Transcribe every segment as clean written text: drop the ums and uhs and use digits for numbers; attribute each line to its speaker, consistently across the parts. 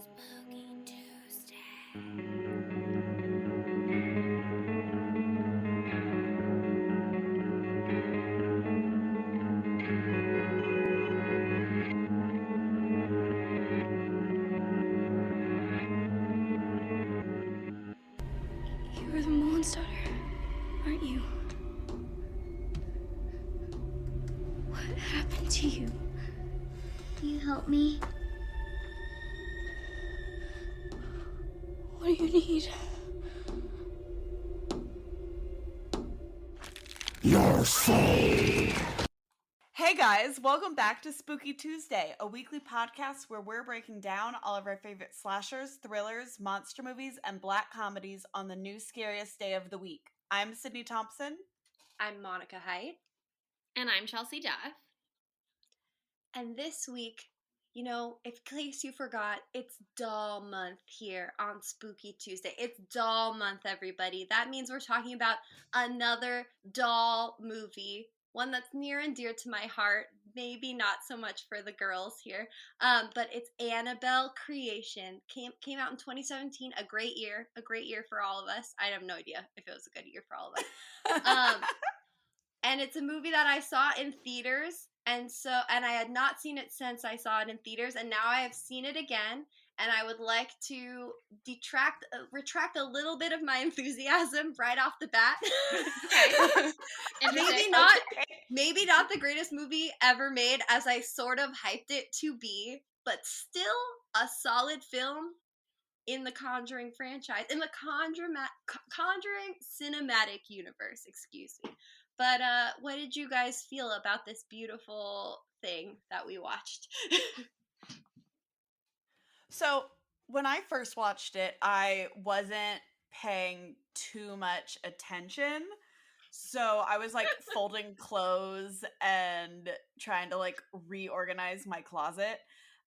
Speaker 1: Spooky Tuesday.
Speaker 2: You're the Moon's daughter, aren't you? What happened to you?
Speaker 1: Will you help me?
Speaker 2: What do you need?
Speaker 3: Your soul.
Speaker 4: Hey guys, welcome back to Spooky Tuesday, a weekly podcast where we're breaking down all of our favorite slashers, thrillers, monster movies, and black comedies on the new scariest day of the week. I'm Sydney Thompson.
Speaker 5: I'm Monica Height.
Speaker 6: And I'm Chelsea Duff.
Speaker 5: And this week, in case you forgot, it's Doll Month here on Spooky Tuesday. It's Doll Month, everybody. That means we're talking about another doll movie, one that's near and dear to my heart. Maybe not so much for the girls here, but it's Annabelle Creation. Came out in 2017, a great year for all of us. I have no idea if it was a good year for all of us. And it's a movie that I saw in theaters, and I had not seen it since I saw it in theaters, and now I have seen it again, and I would like to retract a little bit of my enthusiasm right off the bat. Maybe not the greatest movie ever made, as I sort of hyped it to be, but still a solid film in the Conjuring franchise, in the Conjuring Cinematic Universe, excuse me. But what did you guys feel about this beautiful thing that we watched?
Speaker 4: So, when I first watched it, I wasn't paying too much attention. So, I was like folding clothes and trying to like reorganize my closet.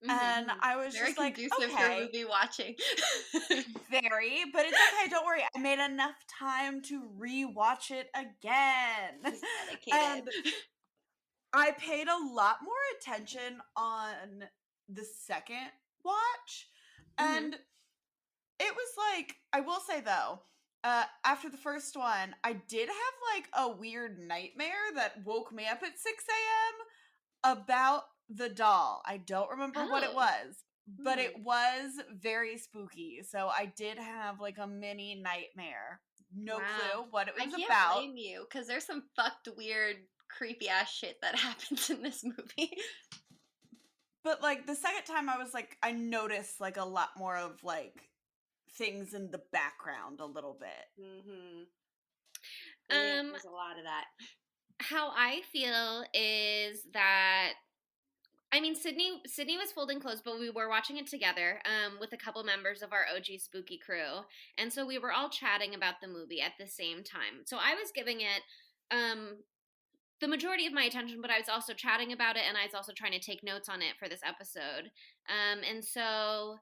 Speaker 4: And I was
Speaker 5: very
Speaker 4: just like,
Speaker 5: conducive
Speaker 4: okay.
Speaker 5: for movie watching.
Speaker 4: Very, but it's okay. Don't worry. I made enough time to rewatch it again. And I paid a lot more attention on the second watch. And it was like, I will say though, after the first one, I did have like a weird nightmare that woke me up at 6 a.m. about the doll. I don't remember what it was, but it was very spooky. So I did have like a mini nightmare. No clue what it was about.
Speaker 5: I can't blame you, because there's some fucked, weird, creepy ass shit that happens in this movie.
Speaker 4: But like the second time, I was like, I noticed like a lot more of like things in the background a little bit.
Speaker 5: There's a lot of that.
Speaker 6: How I feel is that, I mean, Sydney was folding clothes, but we were watching it together with a couple members of our OG Spooky crew. And so we were all chatting about the movie at the same time. So I was giving it the majority of my attention, but I was also chatting about it, and I was also trying to take notes on it for this episode. And so,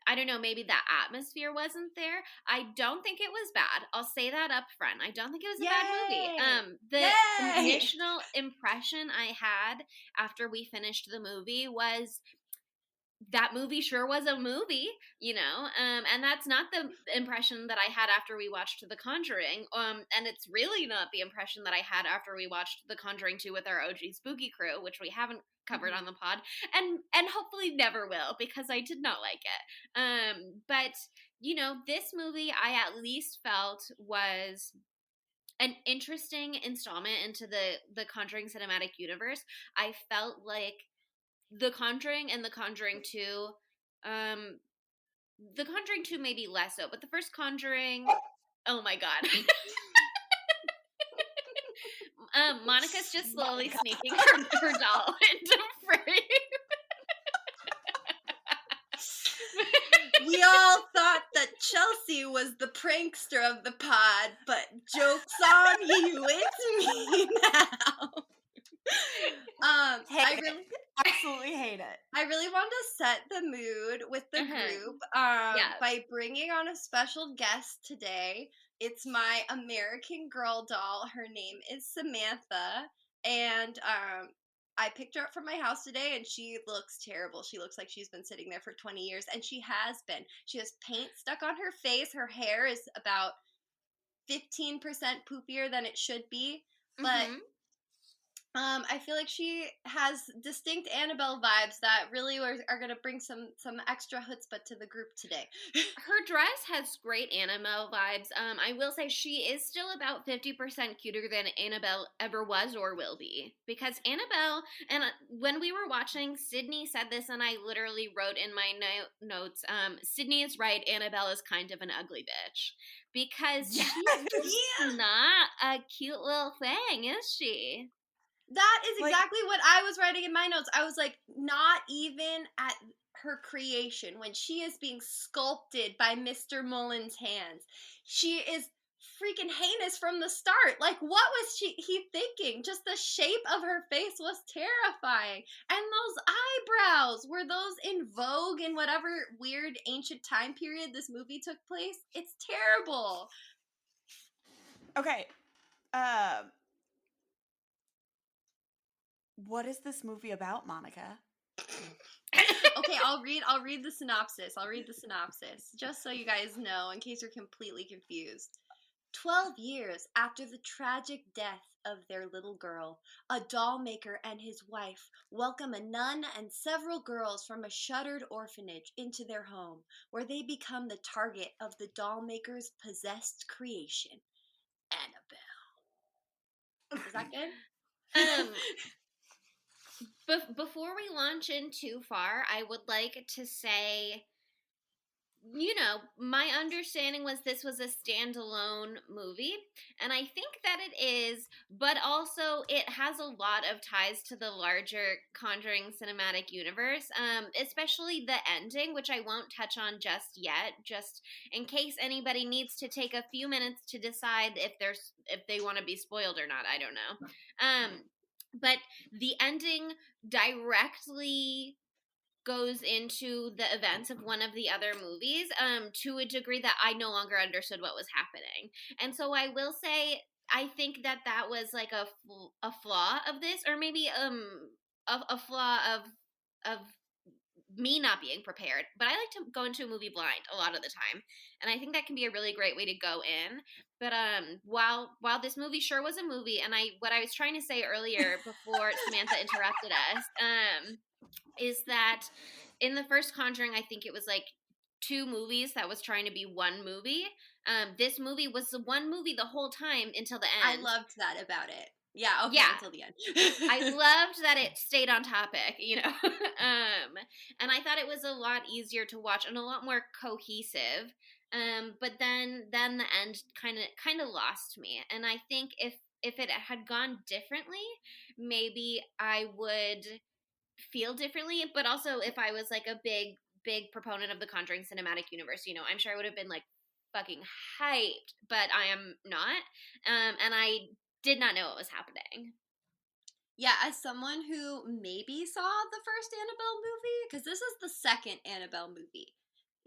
Speaker 6: I don't know, maybe the atmosphere wasn't there. I don't think it was bad. I'll say that up front. I don't think it was a bad movie. The initial impression I had after we finished the movie was that movie sure was a movie, and that's not the impression that I had after we watched The Conjuring, and it's really not the impression that I had after we watched The Conjuring 2 with our OG Spooky crew, which we haven't covered on the pod, and hopefully never will, because I did not like it. But, this movie I at least felt was an interesting installment into the Conjuring Cinematic Universe. I felt like The Conjuring and The Conjuring 2, The Conjuring 2 maybe less so, but the first Conjuring, oh my god. Monica's just slowly sneaking her doll into frame.
Speaker 5: We all thought that Chelsea was the prankster of the pod, but joke's on you, it's me now.
Speaker 4: I absolutely hate it.
Speaker 5: I really wanted to set the mood with the group by bringing on a special guest today. It's my American Girl doll. Her name is Samantha, and I picked her up from my house today, and she looks terrible. She looks like she's been sitting there for 20 years, and she has been. She has paint stuck on her face. Her hair is about 15% poopier than it should be, but I feel like she has distinct Annabelle vibes that really are going to bring some extra chutzpah to the group today.
Speaker 6: Her dress has great Annabelle vibes. I will say she is still about 50% cuter than Annabelle ever was or will be. Because Annabelle, and when we were watching, Sydney said this, and I literally wrote in my notes, Sydney is right, Annabelle is kind of an ugly bitch. Because she's not a cute little thing, is she?
Speaker 5: That is exactly what I was writing in my notes. I was like, not even at her creation, when she is being sculpted by Mr. Mullen's hands, she is freaking heinous from the start. Like, what was he thinking? Just the shape of her face was terrifying. And those eyebrows, were those in vogue in whatever weird ancient time period this movie took place? It's terrible.
Speaker 4: Okay. What is this movie about, Monica?
Speaker 5: Okay, I'll read the synopsis. Just so you guys know, in case you're completely confused. 12 years after the tragic death of their little girl, a doll maker and his wife welcome a nun and several girls from a shuttered orphanage into their home, where they become the target of the doll maker's possessed creation, Annabelle. Is that good?
Speaker 6: Before we launch in too far, I would like to say, my understanding was this was a standalone movie, and I think that it is, but also it has a lot of ties to the larger Conjuring Cinematic Universe, especially the ending, which I won't touch on just yet, just in case anybody needs to take a few minutes to decide if they want to be spoiled or not. I don't know. But the ending directly goes into the events of one of the other movies to a degree that I no longer understood what was happening. And so I will say, I think that was like a flaw of this, or maybe a flaw of me not being prepared. But I like to go into a movie blind a lot of the time, and I think that can be a really great way to go in. But while this movie sure was a movie, and what I was trying to say earlier before Samantha interrupted us, is that in the first Conjuring, I think it was like 2 movies that was trying to be one movie. This movie was the one movie the whole time until the end.
Speaker 5: I loved that about it. Yeah, okay, until the end.
Speaker 6: I loved that it stayed on topic, and I thought it was a lot easier to watch and a lot more cohesive. But then the end kind of lost me, and I think if it had gone differently, maybe I would feel differently. But also, if I was like a big proponent of the Conjuring Cinematic Universe, I'm sure I would have been like fucking hyped, but I am not, and I did not know what was happening.
Speaker 5: Yeah, as someone who maybe saw the first Annabelle movie, because this is the second Annabelle movie.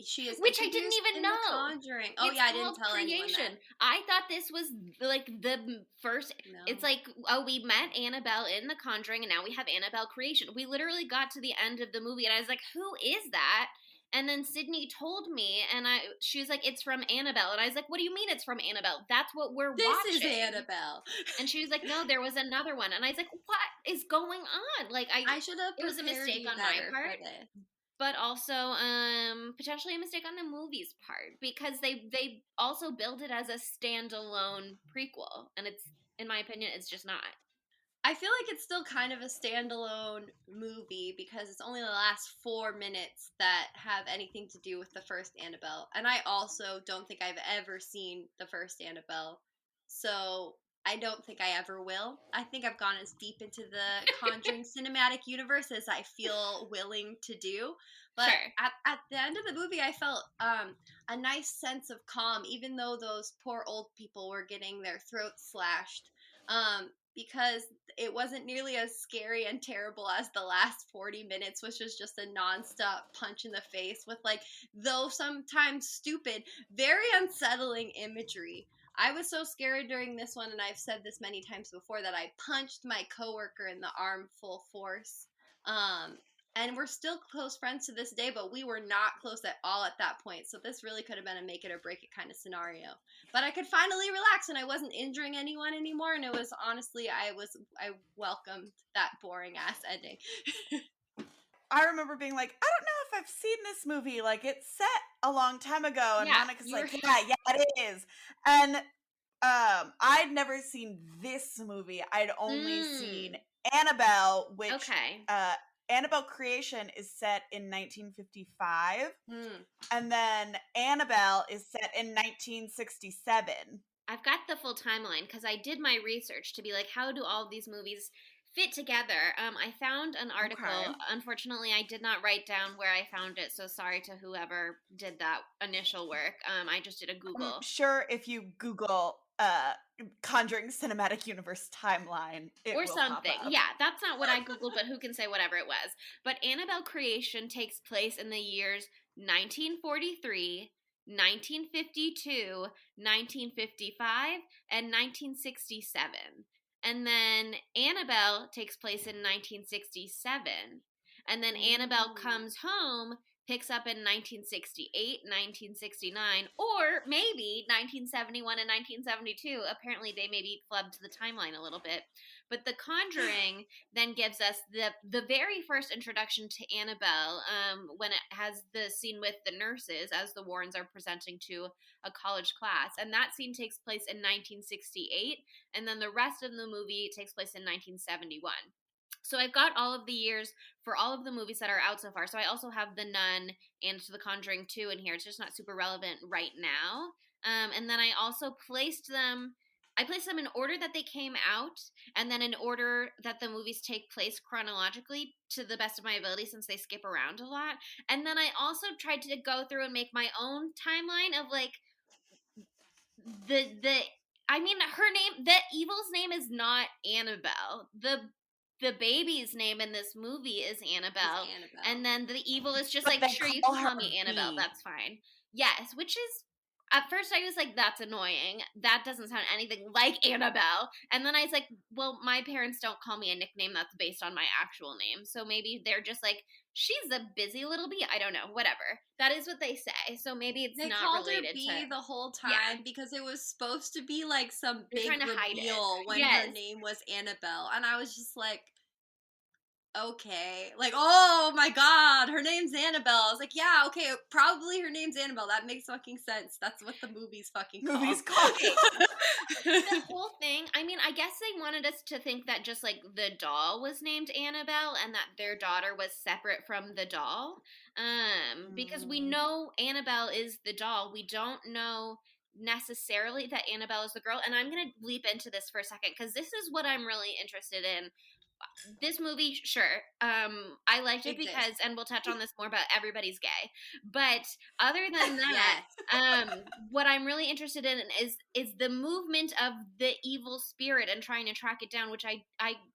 Speaker 5: She is
Speaker 6: which I didn't even know.
Speaker 5: The Conjuring. Oh yeah, I didn't tell anyone that.
Speaker 6: I thought this was like the first. No. It's like, oh, we met Annabelle in The Conjuring, and now we have Annabelle Creation. We literally got to the end of the movie, and I was like, who is that? And then Sydney told me, and she was like, it's from Annabelle. And I was like, what do you mean it's from Annabelle? That's what we're watching.
Speaker 5: This is Annabelle.
Speaker 6: And she was like, no, there was another one. And I was like, what is going on? Like, I should have. It was a mistake on my part. But also, potentially a mistake on the movie's part, because they also build it as a standalone prequel. And it's, in my opinion, it's just not.
Speaker 5: I feel like it's still kind of a standalone movie because it's only the last 4 minutes that have anything to do with the first Annabelle. And I also don't think I've ever seen the first Annabelle. So I don't think I ever will. I think I've gone as deep into the Conjuring Cinematic Universe as I feel willing to do. But sure. At the end of the movie, I felt a nice sense of calm, even though those poor old people were getting their throats slashed. Because it wasn't nearly as scary and terrible as the last 40 minutes, which was just a nonstop punch in the face with, like, though sometimes stupid, very unsettling imagery. I was so scared during this one, and I've said this many times before, that I punched my coworker in the arm full force. And we're still close friends to this day, but we were not close at all at that point. So this really could have been a make it or break it kind of scenario. But I could finally relax, and I wasn't injuring anyone anymore. And it was honestly, I welcomed that boring ass ending.
Speaker 4: I remember being like, I don't know if I've seen this movie. Like, it's set a long time ago, and Monica's like, yeah, it is. And I'd never seen this movie. I'd only seen Annabelle, which Annabelle creation is set in 1955, and then Annabelle is set in 1967.
Speaker 6: I've got the full timeline because I did my research to be like, how do all these movies fit together? I found an article. Okay. Unfortunately, I did not write down where I found it, so sorry to whoever did that initial work. I just did a Google.
Speaker 4: I'm sure if you Google Conjuring Cinematic Universe timeline, it
Speaker 6: or something. Yeah, that's not what I Googled, but who can say whatever it was. But Annabelle creation takes place in the years 1943, 1952, 1955, and 1967. And then Annabelle takes place in 1967. And then Annabelle Comes Home picks up in 1968, 1969, or maybe 1971 and 1972. Apparently, they maybe flubbed the timeline a little bit. But The Conjuring then gives us the very first introduction to Annabelle when it has the scene with the nurses as the Warrens are presenting to a college class. And that scene takes place in 1968, and then the rest of the movie takes place in 1971. So I've got all of the years for all of the movies that are out so far. So I also have The Nun and The Conjuring 2 in here. It's just not super relevant right now. And then I also placed them in order that they came out, and then in order that the movies take place chronologically to the best of my ability, since they skip around a lot. And then I also tried to go through and make my own timeline of like her name, the evil's name is not Annabelle. The baby's name in this movie is Annabelle. And then the evil is just like, sure, you can call me Annabelle, that's fine. Yes, which is, at first I was like, that's annoying. That doesn't sound anything like Annabelle. And then I was like, well, my parents don't call me a nickname that's based on my actual name. So maybe they're just like, she's a busy little bee. I don't know, whatever. That is what they say. So maybe it's not related to...
Speaker 5: They called her Bee the whole time because it was supposed to be like some big reveal when her name was Annabelle. And I was just like, okay. Like, oh my god, her name's Annabelle. I was like, yeah, okay, probably her name's Annabelle. That makes fucking sense. That's what the movie's fucking called.
Speaker 6: The whole thing, I mean, I guess they wanted us to think that just like the doll was named Annabelle and that their daughter was separate from the doll. Because we know Annabelle is the doll. We don't know necessarily that Annabelle is the girl. And I'm going to leap into this for a second because this is what I'm really interested in. This movie, sure, I liked it because, and we'll touch on this more, but everybody's gay. But other than that, what I'm really interested in is the movement of the evil spirit and trying to track it down, which I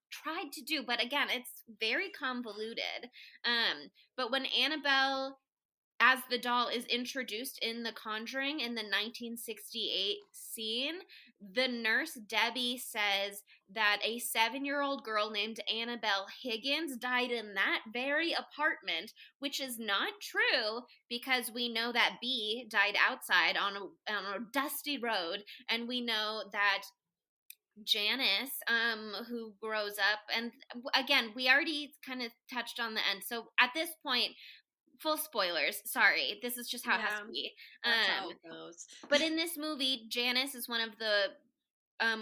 Speaker 6: tried to do, but again, it's very convoluted. But when Annabelle as the doll is introduced in The Conjuring in the 1968 scene, the nurse Debbie says that a 7-year-old girl named Annabelle Higgins died in that very apartment, which is not true because we know that B died outside on a dusty road, and we know that Janice, who grows up, and again, we already kind of touched on the end. So at this point, full spoilers. Sorry, this is just how it has to be.
Speaker 5: That's how it goes.
Speaker 6: But in this movie, Janice is one of the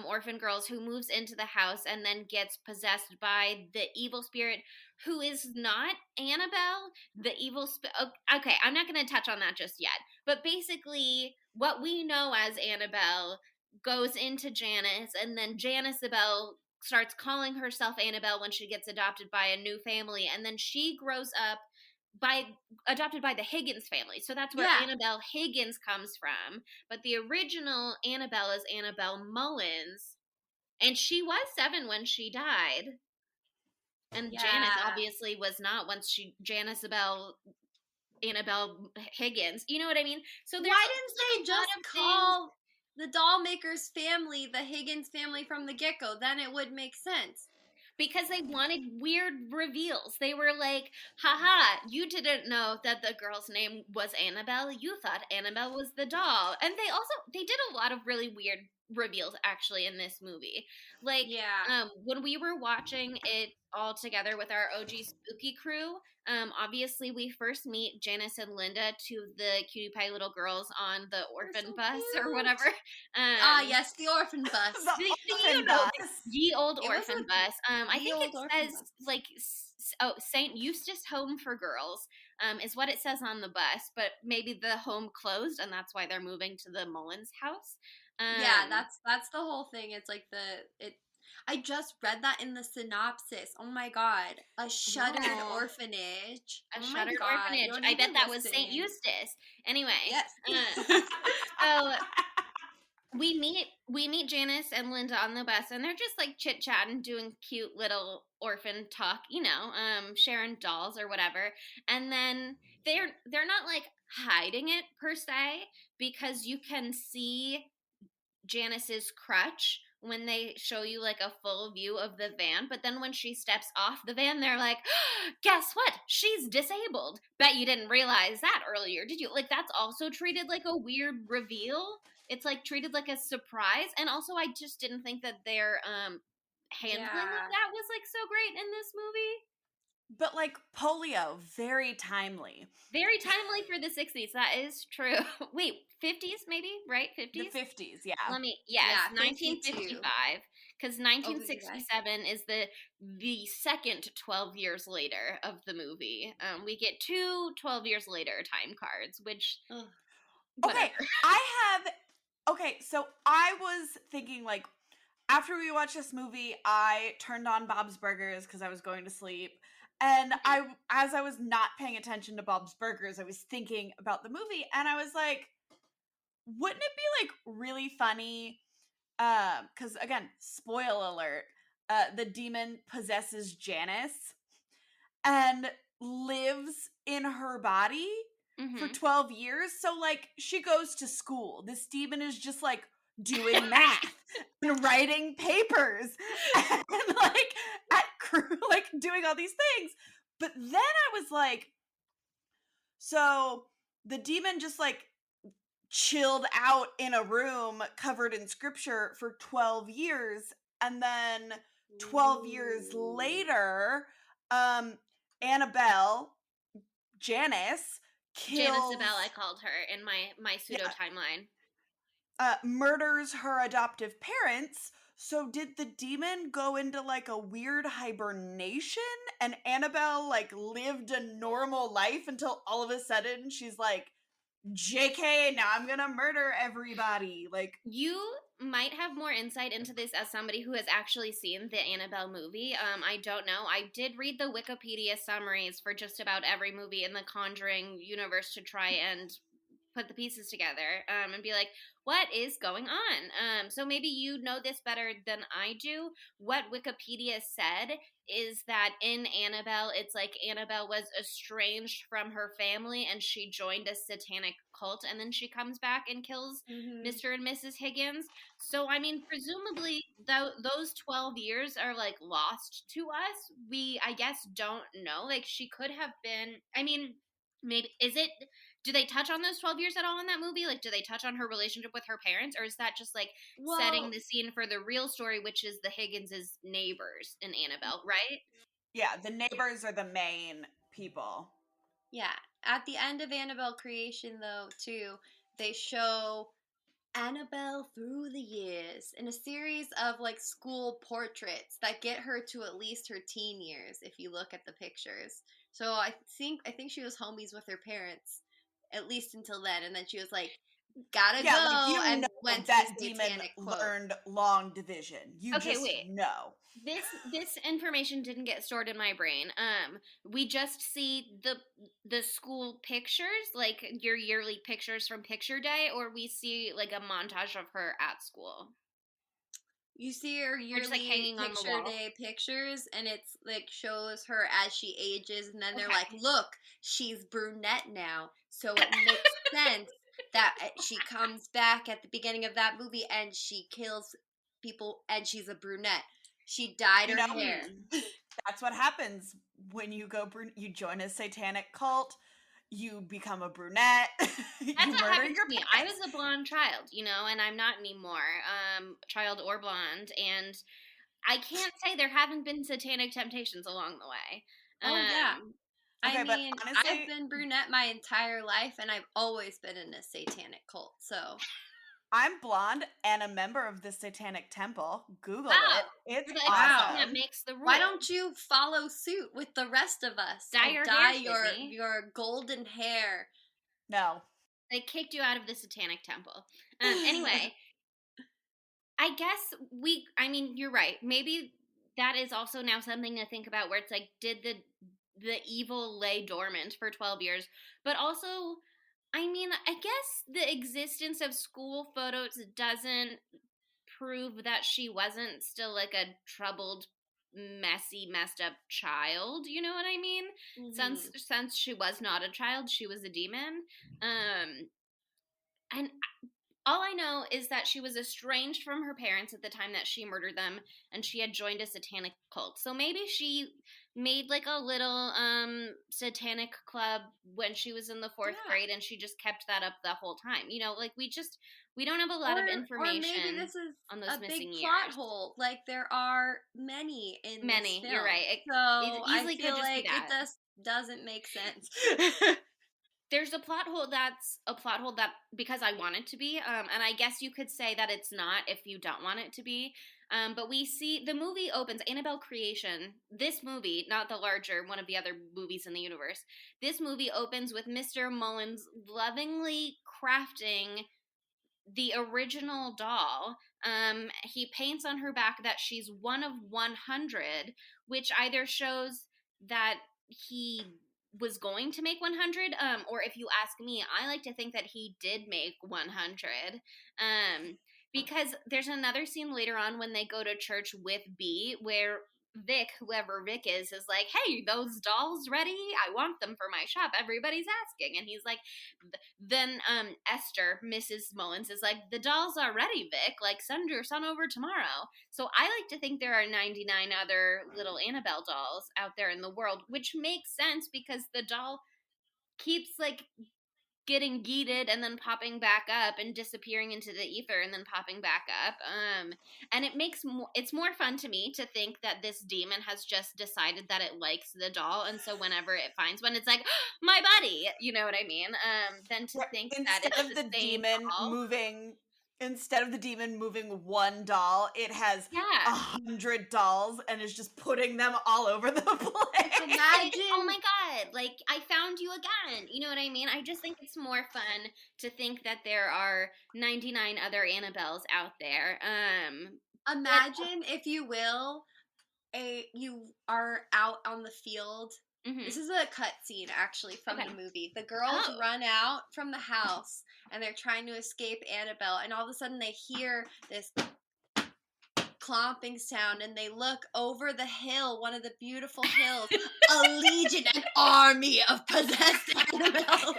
Speaker 6: orphan girls who moves into the house and then gets possessed by the evil spirit, who is not Annabelle. The evil okay, I'm not going to touch on that just yet. But basically, what we know as Annabelle goes into Janice, and then Janice-abelle starts calling herself Annabelle when she gets adopted by a new family, and then she grows up adopted by the Higgins family. So that's where Annabelle Higgins comes from. But the original Annabelle is Annabelle Mullins. And she was 7 when she died. And Janice obviously was not once Annabelle Higgins. You know what I mean? So
Speaker 5: why didn't they just call the doll maker's family, the Higgins family from the get-go. Then it would make sense.
Speaker 6: Because they wanted weird reveals. They were like, haha, you didn't know that the girl's name was Annabelle. You thought Annabelle was the doll. And they did a lot of really weird reveals actually in this movie. Like, when we were watching it all together with our OG spooky crew, obviously we first meet Janice and Linda, two of the cutie pie little girls on the orphan bus or whatever.
Speaker 5: Yes, the orphan bus.
Speaker 6: The old orphan bus. I think it says like St. Eustace Home for Girls is what it says on the bus, but maybe the home closed and that's why they're moving to the Mullins house.
Speaker 5: That's the whole thing. It's like I just read that in the synopsis. Oh my god. A shuttered orphanage.
Speaker 6: Shuttered orphanage. I bet that was St. Eustace. Anyway.
Speaker 5: Yes.
Speaker 6: So we meet Janice and Linda on the bus, and they're just like chit chatting, doing cute little orphan talk, sharing dolls or whatever. And then they're not like hiding it per se, because you can see Janice's crutch when they show you like a full view of the van, but then when she steps off the van, they're like, guess what? She's disabled. Bet you didn't realize that earlier, did you? Like, that's also treated like a weird reveal. It's like treated like a surprise. And also I just didn't think that their handling of that was like so great in this movie.
Speaker 4: But like polio, very timely.
Speaker 6: Very timely for the 60s. That is true. Wait, 50s maybe, right? 50s?
Speaker 4: The 50s, yeah.
Speaker 6: 1955. Because 1967 is the second 12 years later of the movie. We get two 12 years later time cards, which...
Speaker 4: Okay, so I was thinking, like, after we watched this movie, I turned on Bob's Burgers because I was going to sleep. And as I was not paying attention to Bob's Burgers, I was thinking about the movie, and I was like, wouldn't it be like really funny? Because again, spoil alert, the demon possesses Janice and lives in her body for 12 years. So like she goes to school. This demon is just like doing math and writing papers and like at crew, like doing all these things. But then I was like, so the demon just like chilled out in a room covered in scripture for 12 years, and then 12 years later, Annabelle, Janice
Speaker 6: Janice-Abelle, I called her in my pseudo timeline.
Speaker 4: Murders her adoptive parents. So did the demon go into like a weird hibernation, and Annabelle like lived a normal life until all of a sudden she's like, JK, now I'm gonna murder everybody? Like,
Speaker 6: you might have more insight into this as somebody who has actually seen the Annabelle movie. I don't know. I did read the Wikipedia summaries for just about every movie in the Conjuring universe to try and put the pieces together and be like, what is going on? So maybe you know this better than I do. What Wikipedia said is that in Annabelle, it's like Annabelle was estranged from her family and she joined a satanic cult, and then she comes back and kills Mr. and Mrs. Higgins. So, I mean, presumably those 12 years are like lost to us. We, I guess, don't know. Like, she could have been, I mean, maybe, do they touch on those 12 years at all in that movie? Like, do they touch on her relationship with her parents? Or is that just, like, setting the scene for the real story, which is the Higgins' neighbors in Annabelle, right?
Speaker 4: Yeah, the neighbors are the main people.
Speaker 5: Yeah. At the end of Annabelle creation, though, too, they show Annabelle through the years in a series of, like, school portraits that get her to at least her teen years, if you look at the pictures. So I think she was homies with her parents, at least until then, and then she was like, gotta go,
Speaker 4: like,
Speaker 5: and went to
Speaker 4: that
Speaker 5: the
Speaker 4: demon
Speaker 5: quote.
Speaker 4: Learned long division. You just know.
Speaker 6: This information didn't get stored in my brain. We just see the school pictures, like your yearly pictures from picture day, or we see like a montage of her at school.
Speaker 5: You see her yearly
Speaker 6: like hanging on the
Speaker 5: picture
Speaker 6: wall.
Speaker 5: day pictures, and it's like shows her as she ages, and then they're like, look, she's brunette now, so it makes sense that she comes back at the beginning of that movie and she kills people, and she's a brunette. She dyed her hair.
Speaker 4: That's what happens when you go you join a satanic cult. You become a brunette. You
Speaker 6: That's what
Speaker 4: murder
Speaker 6: happened
Speaker 4: your
Speaker 6: to me. I was a blonde child, and I'm not anymore, child or blonde, and I can't say there haven't been satanic temptations along the way.
Speaker 5: Oh, yeah.
Speaker 4: Okay,
Speaker 5: I
Speaker 4: but
Speaker 5: mean,
Speaker 4: honestly,
Speaker 5: I've been brunette my entire life, and I've always been in a satanic cult, so.
Speaker 4: I'm blonde and a member of the Satanic Temple. Google
Speaker 6: Wow.
Speaker 4: it. It's
Speaker 6: You're the
Speaker 4: awesome.
Speaker 6: exception that makes the rule.
Speaker 5: Why don't you follow suit with the rest of us?
Speaker 6: Dye
Speaker 5: and
Speaker 6: your
Speaker 5: dye
Speaker 6: hair, Sydney.
Speaker 5: your golden hair.
Speaker 4: No.
Speaker 6: They kicked you out of the Satanic Temple. Anyway, I guess you're right. Maybe that is also now something to think about, where it's like, did the evil lay dormant for 12 years? But also, I guess the existence of school photos doesn't prove that she wasn't still like a troubled, messy, messed up child. You know what I mean?
Speaker 5: Mm-hmm.
Speaker 6: Since she was not a child, she was a demon. And all I know is that she was estranged from her parents at the time that she murdered them, and she had joined a satanic cult. So maybe she made like a little satanic club when she was in the fourth grade, and she just kept that up the whole time. We don't have a lot of information.
Speaker 5: Or maybe this is
Speaker 6: on those
Speaker 5: a
Speaker 6: missing
Speaker 5: big
Speaker 6: years.
Speaker 5: plot hole. Like, there are many in this film.
Speaker 6: You're right.
Speaker 5: So
Speaker 6: easily
Speaker 5: I feel
Speaker 6: could just
Speaker 5: like
Speaker 6: be that.
Speaker 5: it just doesn't make sense.
Speaker 6: There's a plot hole that because I want it to be, and I guess you could say that it's not if you don't want it to be. But we see the movie opens, Annabelle Creation. This movie, not the larger one of the other movies in the universe. This movie opens with Mr. Mullins lovingly crafting the original doll. He paints on her back that she's one of 100, which either shows that he was going to make 100, or if you ask me, I like to think that he did make 100, because there's another scene later on when they go to church with B, where Vic, whoever Vic is like, hey, those dolls ready? I want them for my shop. Everybody's asking. And he's like, then Esther, Mrs. Mullins, is like, the dolls are ready, Vic. Like, send your son over tomorrow. So I like to think there are 99 other little Annabelle dolls out there in the world, which makes sense because the doll keeps like getting yeeted and then popping back up and disappearing into the ether and then popping back up. And it's more fun to me to think that this demon has just decided that it likes the doll, and so whenever it finds one, it's like, oh, my buddy, you know what I mean? Than to think that it's
Speaker 4: instead of the demon
Speaker 6: doll.
Speaker 4: Instead of the demon moving one doll, it has 100 dolls and is just putting them all over the place.
Speaker 5: Imagine.
Speaker 6: Oh my god, like, I found you again. You know what I mean? I just think it's more fun to think that there are 99 other Annabelles out there.
Speaker 5: Imagine, if you will, you are out on the field. Mm-hmm. This is a cut scene, actually, from the movie. The girls run out from the house, and they're trying to escape Annabelle, and all of a sudden they hear this clomping sound, and they look over the hill, one of the beautiful hills. A legion, an army of possessed Annabelles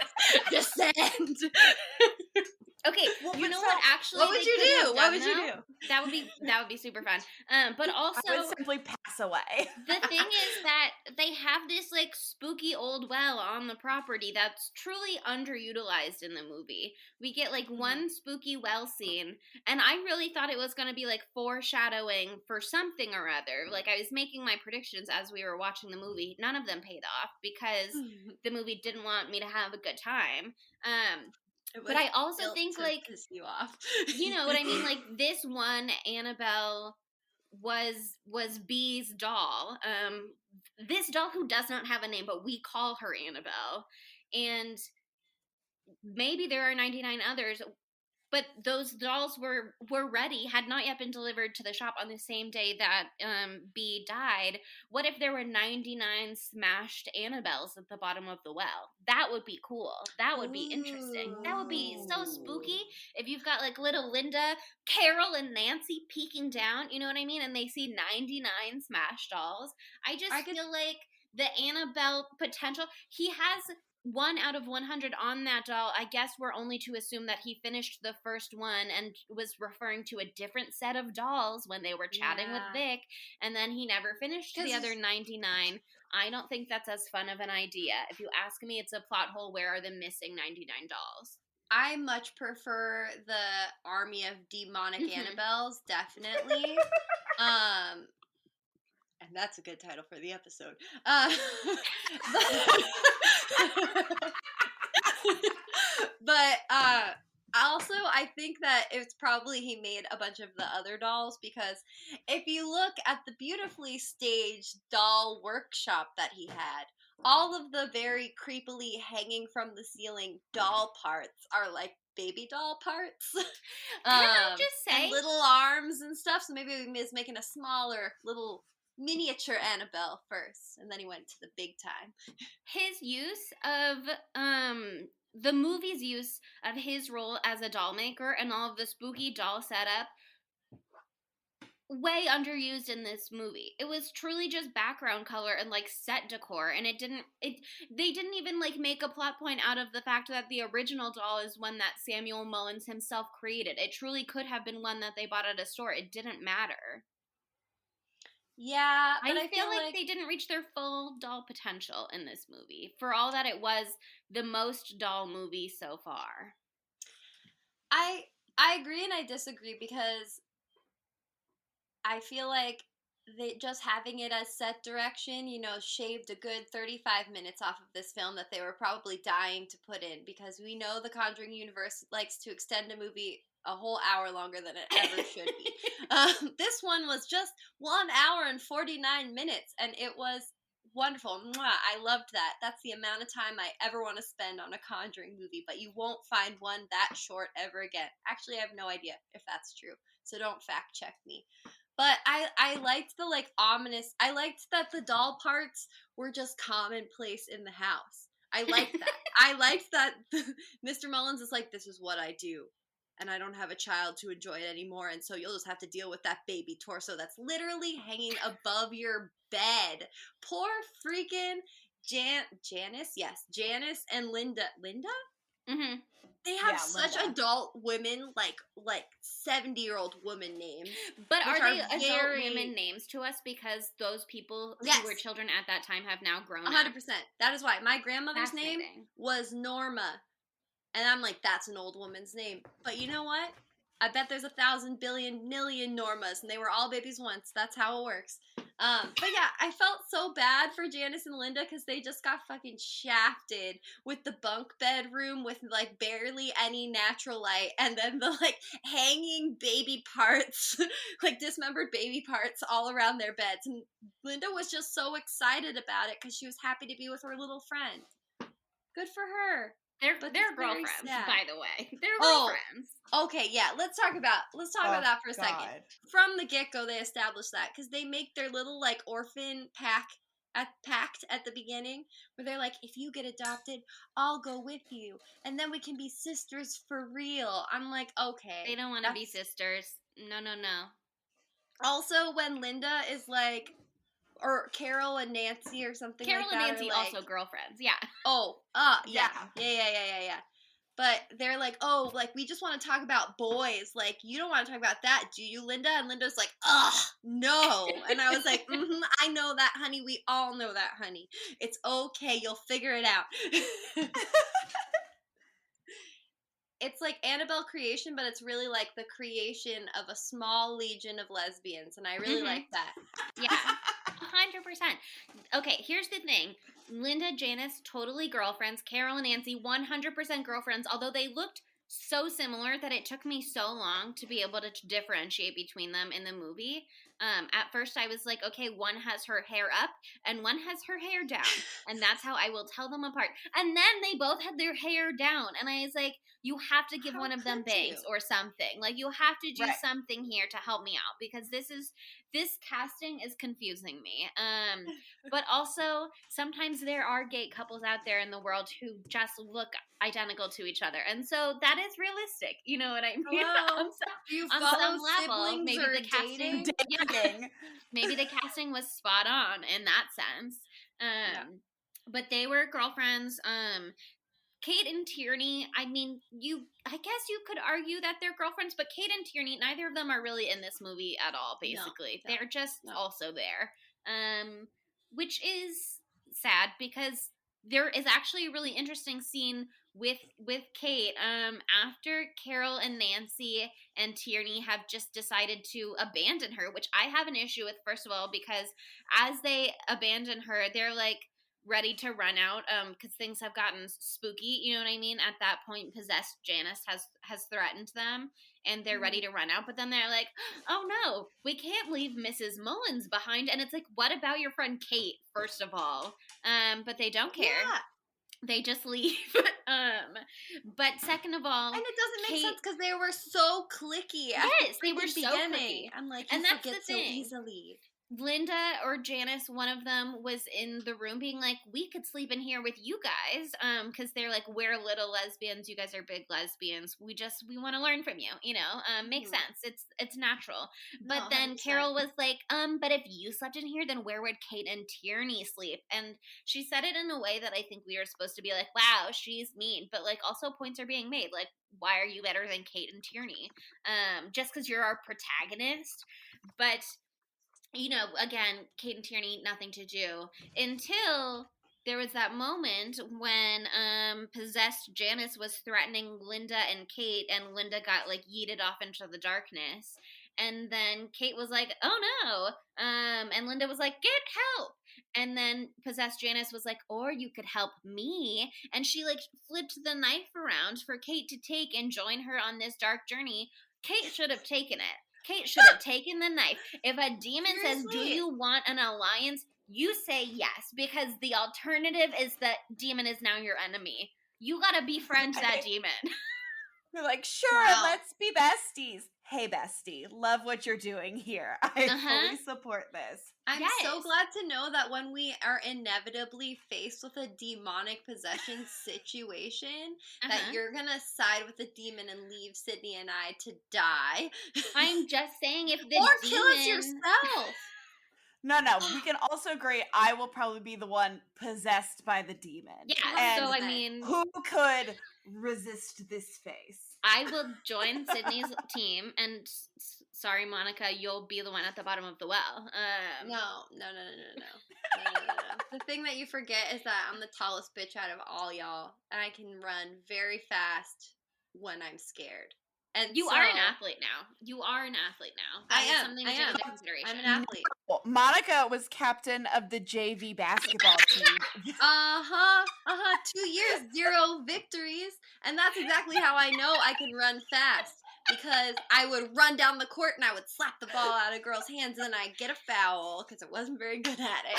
Speaker 5: descend.
Speaker 6: Okay, well, you know what? Actually,
Speaker 5: what would you do? What would you do?
Speaker 6: That would be super fun. But also,
Speaker 4: I would simply pass away.
Speaker 6: The thing is that they have this like spooky old well on the property that's truly underutilized in the movie. We get like one spooky well scene, and I really thought it was going to be like foreshadowing for something or other. Like, I was making my predictions as we were watching the movie. None of them paid off because the movie didn't want me to have a good time. But I also think, like,
Speaker 5: piss you off.
Speaker 6: You know what I mean? Like, this one Annabelle was B's doll. This doll who does not have a name, but we call her Annabelle. And maybe there are 99 others, but those dolls were ready, had not yet been delivered to the shop on the same day that B died. What if there were 99 smashed Annabelles at the bottom of the well? That would be cool. That would be interesting. That would be so spooky. If you've got like little Linda, Carol, and Nancy peeking down, you know what I mean? And they see 99 smashed dolls. I feel like the Annabelle potential, he has 1 out of 100 on that doll. I guess we're only to assume that he finished the first one and was referring to a different set of dolls when they were chatting with Vic, and then he never finished the other 99. I don't think that's as fun of an idea. If you ask me, it's a plot hole. Where are the missing 99 dolls?
Speaker 5: I much prefer the army of demonic Annabelles, definitely. And that's a good title for the episode. But also, I think that it's probably he made a bunch of the other dolls, because if you look at the beautifully staged doll workshop that he had, all of the very creepily hanging from the ceiling doll parts are like baby doll parts.
Speaker 6: Can I just say?
Speaker 5: And little arms and stuff, so maybe he was making a smaller little miniature Annabelle first, and then he went to the big time.
Speaker 6: His use of the movie's use of his role as a doll maker and all of the spooky doll setup, way underused in this movie. It was truly just background color and like set decor, and they didn't even like make a plot point out of the fact that the original doll is one that Samuel Mullins himself created. It truly could have been one that they bought at a store. It didn't matter.
Speaker 5: Yeah, but
Speaker 6: I feel like they didn't reach their full doll potential in this movie, for all that it was the most doll movie so far.
Speaker 5: I agree and I disagree, because I feel like they just having it as set direction, shaved a good 35 minutes off of this film that they were probably dying to put in, because we know the Conjuring universe likes to extend a movie a whole hour longer than it ever should be. This one was just 1 hour and 49 minutes, and it was wonderful. Mwah, I loved that. That's the amount of time I ever want to spend on a Conjuring movie, but you won't find one that short ever again. Actually, I have no idea if that's true, so don't fact check me. But I liked the ominous. I liked that the doll parts were just commonplace in the house. I liked that. I liked that Mr. Mullins is like, this is what I do, and I don't have a child to enjoy it anymore, and so you'll just have to deal with that baby torso that's literally hanging above your bed. Poor freaking Janice? Yes, Janice and Linda. Linda?
Speaker 6: Mm-hmm.
Speaker 5: They have such adult women, like 70-year-old woman names.
Speaker 6: But are they adult women names to us because those people who were children at that time have now grown 100%.
Speaker 5: up? 100%. That is why. My grandmother's name was Norma. And I'm like, that's an old woman's name. But you know what? I bet there's 1,000 billion million Normas, and they were all babies once. That's how it works. But yeah, I felt so bad for Janice and Linda, because they just got fucking shafted with the bunk bedroom with like barely any natural light, and then the like hanging baby parts, like dismembered baby parts all around their beds. And Linda was just so excited about it because she was happy to be with her little friend. Good for her.
Speaker 6: They're girlfriends, by the way. They're girlfriends.
Speaker 5: Okay, yeah. Let's talk about that for a second. From the get-go, they established that, because they make their little like orphan pact at the beginning, where they're like, if you get adopted, I'll go with you, and then we can be sisters for real. I'm like, okay.
Speaker 6: They don't want to be sisters. No.
Speaker 5: Also, when Linda is like, or Carol and Nancy or something like that.
Speaker 6: Carol and Nancy also girlfriends, yeah.
Speaker 5: Oh, yeah. But they're like, oh, like, we just want to talk about boys. Like, you don't want to talk about that, do you, Linda? And Linda's like, ugh, no. And I was like, I know that, honey. We all know that, honey. It's okay. You'll figure it out. It's like Annabelle creation, but it's really like the creation of a small legion of lesbians. And I really like that.
Speaker 6: Yeah. 100%. Okay, here's the thing. Linda, Janice, totally girlfriends. Carol and Nancy, 100% girlfriends, although they looked so similar that it took me so long to be able to differentiate between them in the movie. At first I was like, okay, one has her hair up and one has her hair down, and that's how I will tell them apart. And then they both had their hair down, and I was like, you have to give one of them bangs or something. Like, you have to do something here to help me out, because this casting is confusing me. But also, sometimes there are gay couples out there in the world who just look identical to each other, and so that is realistic. You know what I mean?
Speaker 5: On some level,
Speaker 6: maybe the casting, maybe the casting was spot on in that sense. but they were girlfriends. Kate and Tierney, I mean, I guess you could argue that they're girlfriends, but Kate and Tierney, neither of them are really in this movie at all, basically.
Speaker 5: No,
Speaker 6: they're just also there. Which is sad because there is actually a really interesting scene with Kate after Carol and Nancy and Tierney have just decided to abandon her, which I have an issue with, first of all, because as they abandon her, they're like ready to run out because things have gotten spooky, you know what I mean? At that point, possessed Janice has threatened them and they're ready to run out, but then they're like, oh no, we can't leave Mrs. Mullins behind. And it's like, what about your friend Kate, first of all? But they don't care.
Speaker 5: Yeah.
Speaker 6: They just leave. But second of all,
Speaker 5: and it doesn't make sense because they were so cliquey.
Speaker 6: Yes, they were so
Speaker 5: cliquey. I'm like,
Speaker 6: and that's the
Speaker 5: so
Speaker 6: thing.
Speaker 5: easily.
Speaker 6: Linda or Janice, one of them, was in the room being like, we could sleep in here with you guys, because they're like, we're little lesbians, you guys are big lesbians, we want to learn from you, you know, makes sense, it's natural. But then 100%. Carol was like, but if you slept in here, then where would Kate and Tierney sleep? And she said it in a way that I think we were supposed to be like, wow, she's mean, but like also points are being made, like, why are you better than Kate and Tierney? Just because you're our protagonist. But you know, again, Kate and Tierney, nothing to do until there was that moment when possessed Janice was threatening Linda and Kate, and Linda got like yeeted off into the darkness. And then Kate was like, oh no. And Linda was like, get help. And then possessed Janice was like, or you could help me. And she like flipped the knife around for Kate to take and join her on this dark journey. Kate should have taken it. Kate should have taken the knife. If a demon says, do you want an alliance? You say yes, because the alternative is that demon is now your enemy. You gotta befriend that demon.
Speaker 4: You're like, sure, let's be besties. Hey, bestie, love what you're doing here. I fully support this.
Speaker 5: I'm so glad to know that when we are inevitably faced with a demonic possession situation, that you're gonna side with the demon and leave Sydney and I to die.
Speaker 6: I'm just saying, if the
Speaker 5: or
Speaker 6: demon...
Speaker 5: kill us yourself.
Speaker 4: No, we can also agree I will probably be the one possessed by the demon.
Speaker 6: Yeah,
Speaker 4: and
Speaker 6: so I mean...
Speaker 4: who could resist this face?
Speaker 6: I will join Sydney's team, and sorry, Monica, you'll be the one at the bottom of the well.
Speaker 5: No. The thing that you forget is that I'm the tallest bitch out of all y'all, and I can run very fast when I'm scared. And
Speaker 6: you are an athlete now. That is something to take into consideration.
Speaker 5: I'm an athlete.
Speaker 4: Monica was captain of the JV basketball team.
Speaker 5: 2 years, 0 victories. And that's exactly how I know I can run fast. Because I would run down the court and I would slap the ball out of girls' hands and then I'd get a foul because I wasn't very good at it.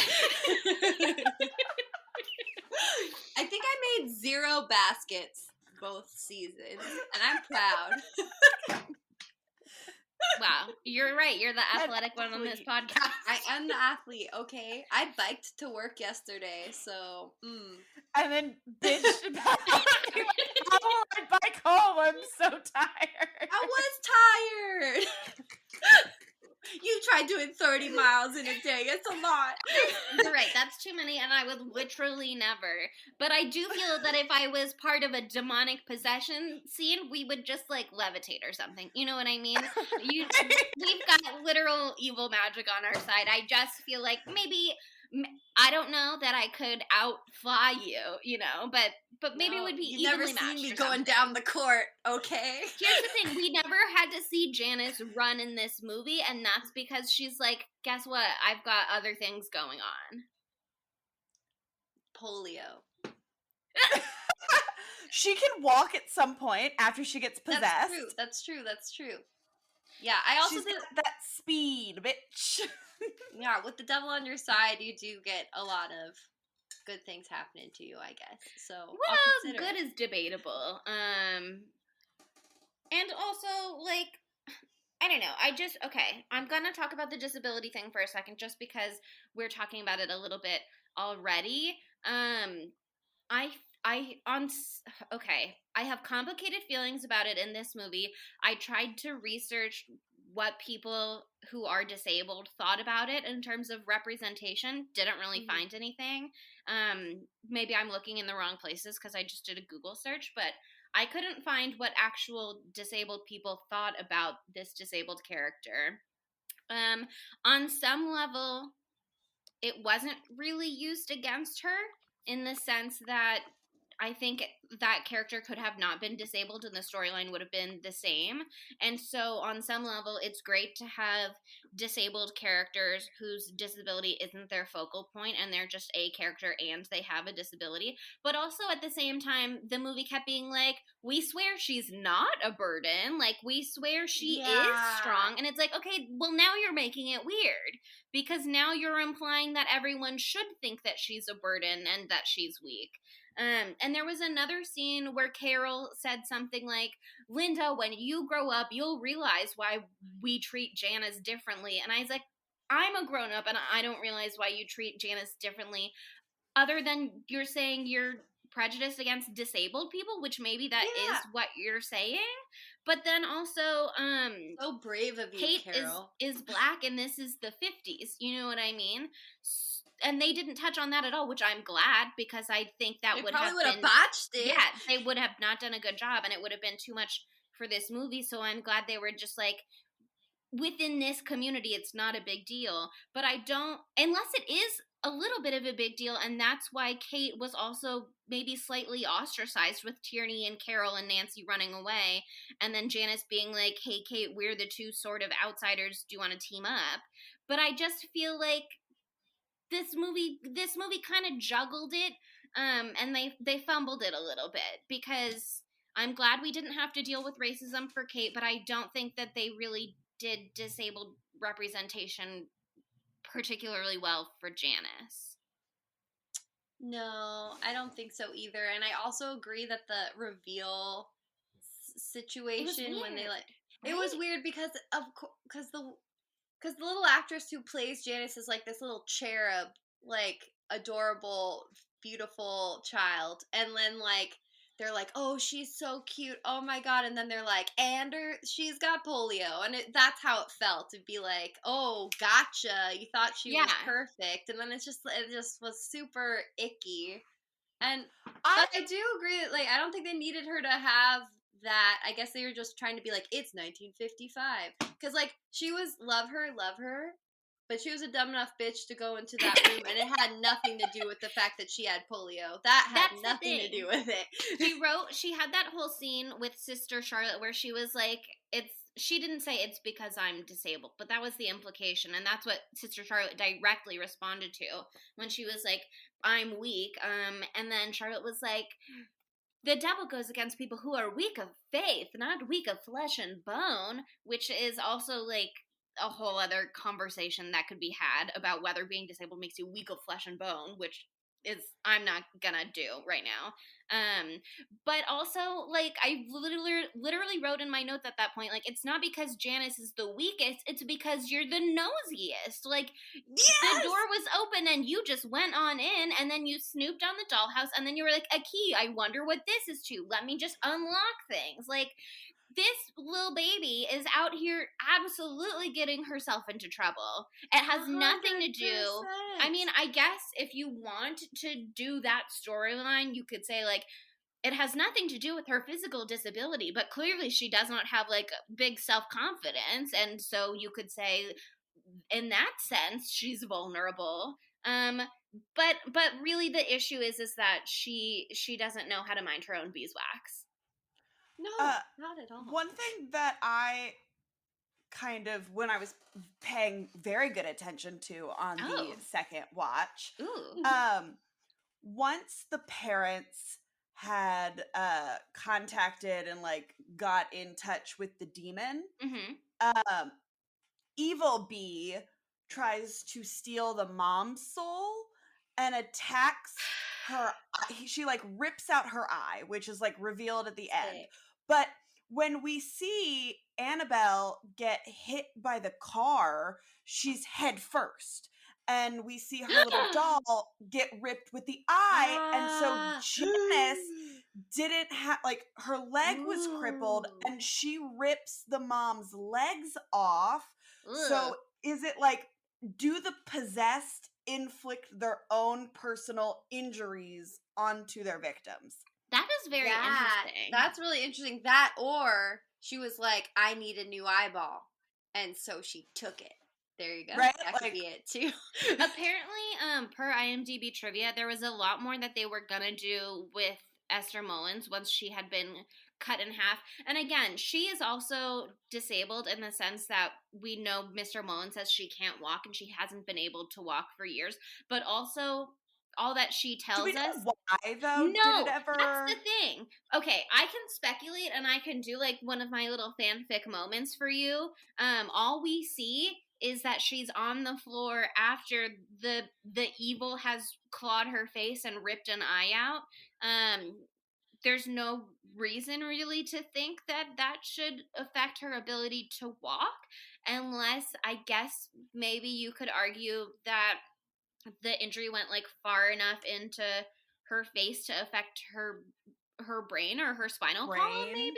Speaker 5: I think I made 0 baskets both seasons, and I'm proud.
Speaker 6: Wow, you're right. You're the athletic one on this podcast.
Speaker 5: I am the athlete, okay? I biked to work yesterday, so,
Speaker 4: And then bitched about how will I bike home? I'm so tired.
Speaker 5: I was tired. You tried doing 30 miles in a day. It's a lot.
Speaker 6: You're right. That's too many, and I would literally never. But I do feel that if I was part of a demonic possession scene, we would just, like, levitate or something. You know what I mean? We've got literal evil magic on our side. I just feel like maybe... I don't know that I could outfly you, you know, but maybe it would be evenly matched.
Speaker 5: You've never seen me going down the court, okay?
Speaker 6: Here's the thing, we never had to see Janice run in this movie, and that's because she's like, guess what? I've got other things going on.
Speaker 5: Polio.
Speaker 4: She can walk at some point after she gets possessed.
Speaker 5: That's true. Yeah, I also
Speaker 4: She's got that speed, bitch.
Speaker 5: Yeah, with the devil on your side, you do get a lot of good things happening to you, I guess. So,
Speaker 6: well, good is debatable. And also, like, I don't know. I'm gonna talk about the disability thing for a second, just because we're talking about it a little bit already. I have complicated feelings about it in this movie. I tried to research what people who are disabled thought about it in terms of representation. Didn't really find anything. Maybe I'm looking in the wrong places because I just did a Google search, but I couldn't find what actual disabled people thought about this disabled character. On some level, it wasn't really used against her in the sense that I think that character could have not been disabled and the storyline would have been the same. And so on some level, it's great to have disabled characters whose disability isn't their focal point and they're just a character and they have a disability. But also at the same time, the movie kept being like, we swear she's not a burden. Like, we swear she is strong. And it's like, okay, well, now you're making it weird because now you're implying that everyone should think that she's a burden and that she's weak. And there was another scene where Carol said something like, Linda, when you grow up, you'll realize why we treat Janice differently. And I was like, I'm a grown up and I don't realize why you treat Janice differently other than you're saying you're prejudiced against disabled people, which maybe that is what you're saying. But then also,
Speaker 5: so brave of you,
Speaker 6: Kate
Speaker 5: Carol.
Speaker 6: is black and this is the 50s. You know what I mean? And they didn't touch on that at all, which I'm glad because I think that would have
Speaker 5: botched it.
Speaker 6: Yeah, they would have not done a good job and it would have been too much for this movie. So I'm glad they were just like, within this community, it's not a big deal. But I don't, unless it is a little bit of a big deal, and that's why Kate was also maybe slightly ostracized with Tierney and Carol and Nancy running away, and then Janice being like, hey, Kate, we're the two sort of outsiders, do you want to team up? But I just feel like this movie kind of juggled it, and they fumbled it a little bit, because I'm glad we didn't have to deal with racism for Kate, but I don't think that they really did disabled representation particularly well for Janice.
Speaker 5: No, I don't think so either. And I also agree that the reveal situation when they like it was weird because the little actress who plays Janice is like this little cherub, like adorable, beautiful child, and then like they're like, oh, she's so cute, oh my god, and then they're like, and she's got polio, and that's how it felt to be like, oh, gotcha, you thought she was perfect, and then it just was super icky, and but I do agree that like I don't think they needed her to have that. I guess they were just trying to be like, it's 1955, because like she was love her, but she was a dumb enough bitch to go into that room, and it had nothing to do with the fact that she had polio. That's nothing to do with it.
Speaker 6: She had that whole scene with Sister Charlotte where she was like, she didn't say it's because I'm disabled, but that was the implication, and that's what Sister Charlotte directly responded to when she was like, I'm weak, and then Charlotte was like, the devil goes against people who are weak of faith, not weak of flesh and bone, which is also like a whole other conversation that could be had about whether being disabled makes you weak of flesh and bone, which is I'm not gonna do right now. But also, like, I literally wrote in my notes at that point, like, it's not because Janice is the weakest, it's because you're the nosiest. Like, the door was open and you just went on in, and then you snooped on the dollhouse, and then you were like, a key, I wonder what this is to. Let me just unlock things. Like, this little baby is out here absolutely getting herself into trouble. It has 100%. Nothing to do. I mean, I guess if you want to do that storyline, you could say, like, it has nothing to do with her physical disability, but clearly she does not have, like, big self-confidence, and so you could say, in that sense, she's vulnerable. But really the issue is that she doesn't know how to mind her own beeswax.
Speaker 5: No, not at all.
Speaker 4: One thing that I kind of, when I was paying very good attention to on the second watch, once the parents had contacted and like got in touch with the demon, Evil Bee tries to steal the mom's soul and attacks her. She like rips out her eye, which is like revealed at the end. But when we see Annabelle get hit by the car, she's head first. and we see her little doll get ripped with the eye. And so Janice didn't have, like, her leg was crippled, and she rips the mom's legs off. So is it like, do the possessed inflict their own personal injuries onto their victims?
Speaker 6: That is very interesting.
Speaker 5: That's really interesting. That, or she was like, I need a new eyeball, and so she took it. There you go.
Speaker 4: Right?
Speaker 5: That could be it too.
Speaker 6: Apparently, per IMDb trivia, there was a lot more that they were gonna do with Esther Mullins once she had been cut in half. And again, she is also disabled in the sense that we know Mr. Mullins says she can't walk and she hasn't been able to walk for years. But also, all that she tells
Speaker 4: Do we know
Speaker 6: us.
Speaker 4: why, though?
Speaker 6: No,
Speaker 4: Did it ever...
Speaker 6: that's the thing. Okay, I can speculate and I can do like one of my little fanfic moments for you. All we see is that she's on the floor after the evil has clawed her face and ripped an eye out. There's no reason really to think that that should affect her ability to walk, unless I guess maybe you could argue that the injury went like far enough into her face to affect her brain or her spinal column, maybe.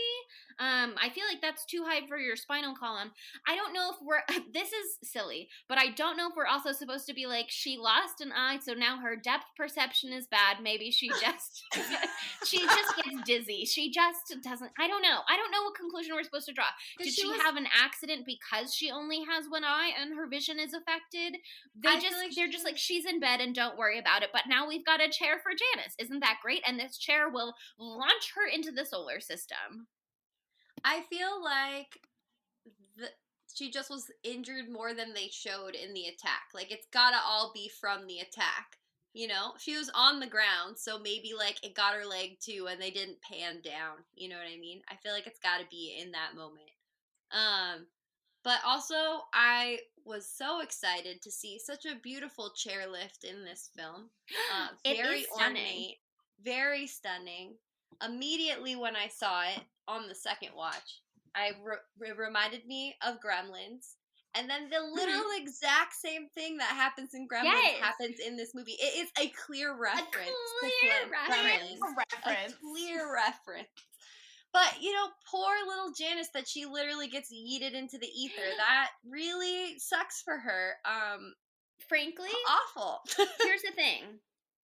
Speaker 6: I feel like that's too high for your spinal column. I don't know if we're this is silly, but I don't know if we're also supposed to be like, she lost an eye, so now her depth perception is bad. Maybe she just gets dizzy. She just doesn't. I don't know what conclusion we're supposed to draw. Did she have an accident because she only has one eye and her vision is affected? They're just like, she's in bed and don't worry about it. But now we've got a chair for Janice. Isn't that great? And this chair will launch her into the solar system.
Speaker 5: I feel like she just was injured more than they showed in the attack. Like, it's gotta all be from the attack. You know? She was on the ground, so maybe, like, it got her leg too, and they didn't pan down. You know what I mean? I feel like it's gotta be in that moment. But also, I was so excited to see such a beautiful chairlift in this film. Very ornate, very stunning. Immediately when I saw it on the second watch, it reminded me of Gremlins. And then the literal exact same thing that happens in Gremlins happens in this movie. It is a clear reference. A clear reference. But, you know, poor little Janice, that she literally gets yeeted into the ether. That really sucks for her.
Speaker 6: Frankly,
Speaker 5: awful.
Speaker 6: Here's the thing.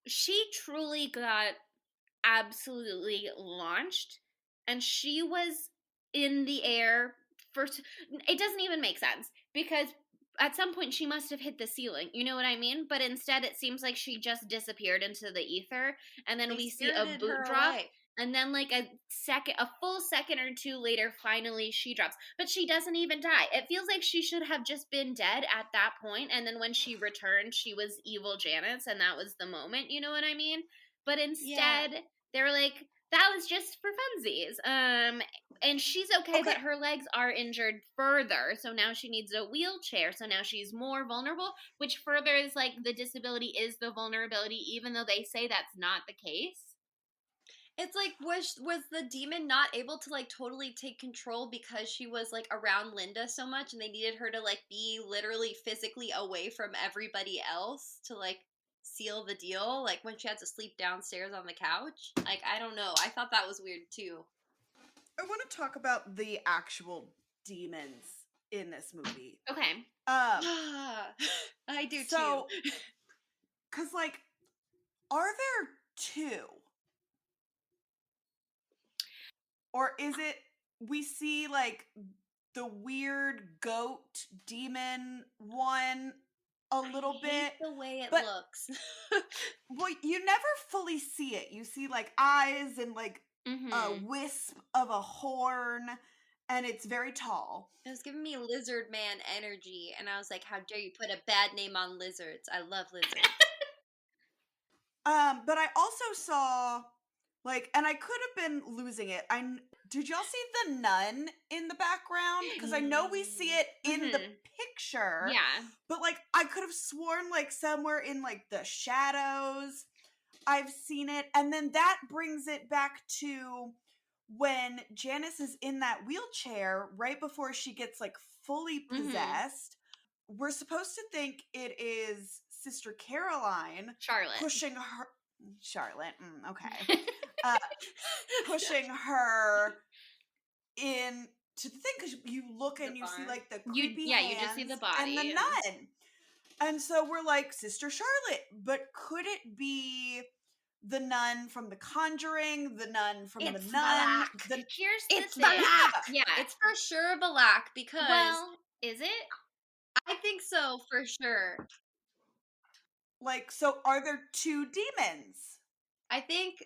Speaker 6: She truly got absolutely launched, and she was in the air first. It doesn't even make sense, because at some point she must have hit the ceiling, you know what I mean? But instead it seems like she just disappeared into the ether, and then we see a boot drop away. And then like a full second or two later, finally she drops. But she doesn't even die. It feels like she should have just been dead at that point, and then when she returned, she was evil Janice, and that was the moment, you know what I mean? But instead, they were like, that was just for funsies. And she's okay, but her legs are injured further, so now she needs a wheelchair, so now she's more vulnerable, which further is like, the disability is the vulnerability, even though they say that's not the case.
Speaker 5: It's like, was the demon not able to, like, totally take control because she was, like, around Linda so much, and they needed her to, like, be literally physically away from everybody else to, like, seal the deal? Like, when she had to sleep downstairs on the couch? Like, I don't know. I thought that was weird, too.
Speaker 4: I want to talk about the actual demons in this movie.
Speaker 6: Okay.
Speaker 5: I do, too.
Speaker 4: Because, like, are there two? Or is it, we see, like, the weird goat demon one a little bit?
Speaker 5: The way it looks.
Speaker 4: Well, you never fully see it. You see, like, eyes and, like, a wisp of a horn, and it's very tall.
Speaker 5: It was giving me lizard man energy, and I was like, how dare you put a bad name on lizards? I love lizards.
Speaker 4: But I also saw, like, and I could have been losing it. Did y'all see the nun in the background? Because I know we see it in the picture.
Speaker 6: Yeah.
Speaker 4: But, like, I could have sworn, like, somewhere in, like, the shadows I've seen it. And then that brings it back to when Janice is in that wheelchair right before she gets, like, fully possessed. We're supposed to think it is Sister Caroline
Speaker 6: Charlotte.
Speaker 4: pushing her okay. Pushing her in to the thing, because you look and you see like the creepy hands
Speaker 6: you just see the body
Speaker 4: and the nun. And so we're like, Sister Charlotte, but could it be the nun from The Conjuring, the nun from
Speaker 5: It's
Speaker 4: The Nun?
Speaker 6: Here's
Speaker 5: It's
Speaker 6: the thing.
Speaker 5: Valak.
Speaker 6: Yeah.
Speaker 5: It's for sure Valak, because
Speaker 6: Well, is it?
Speaker 5: I think so for sure.
Speaker 4: Like, so are there two demons?
Speaker 5: I think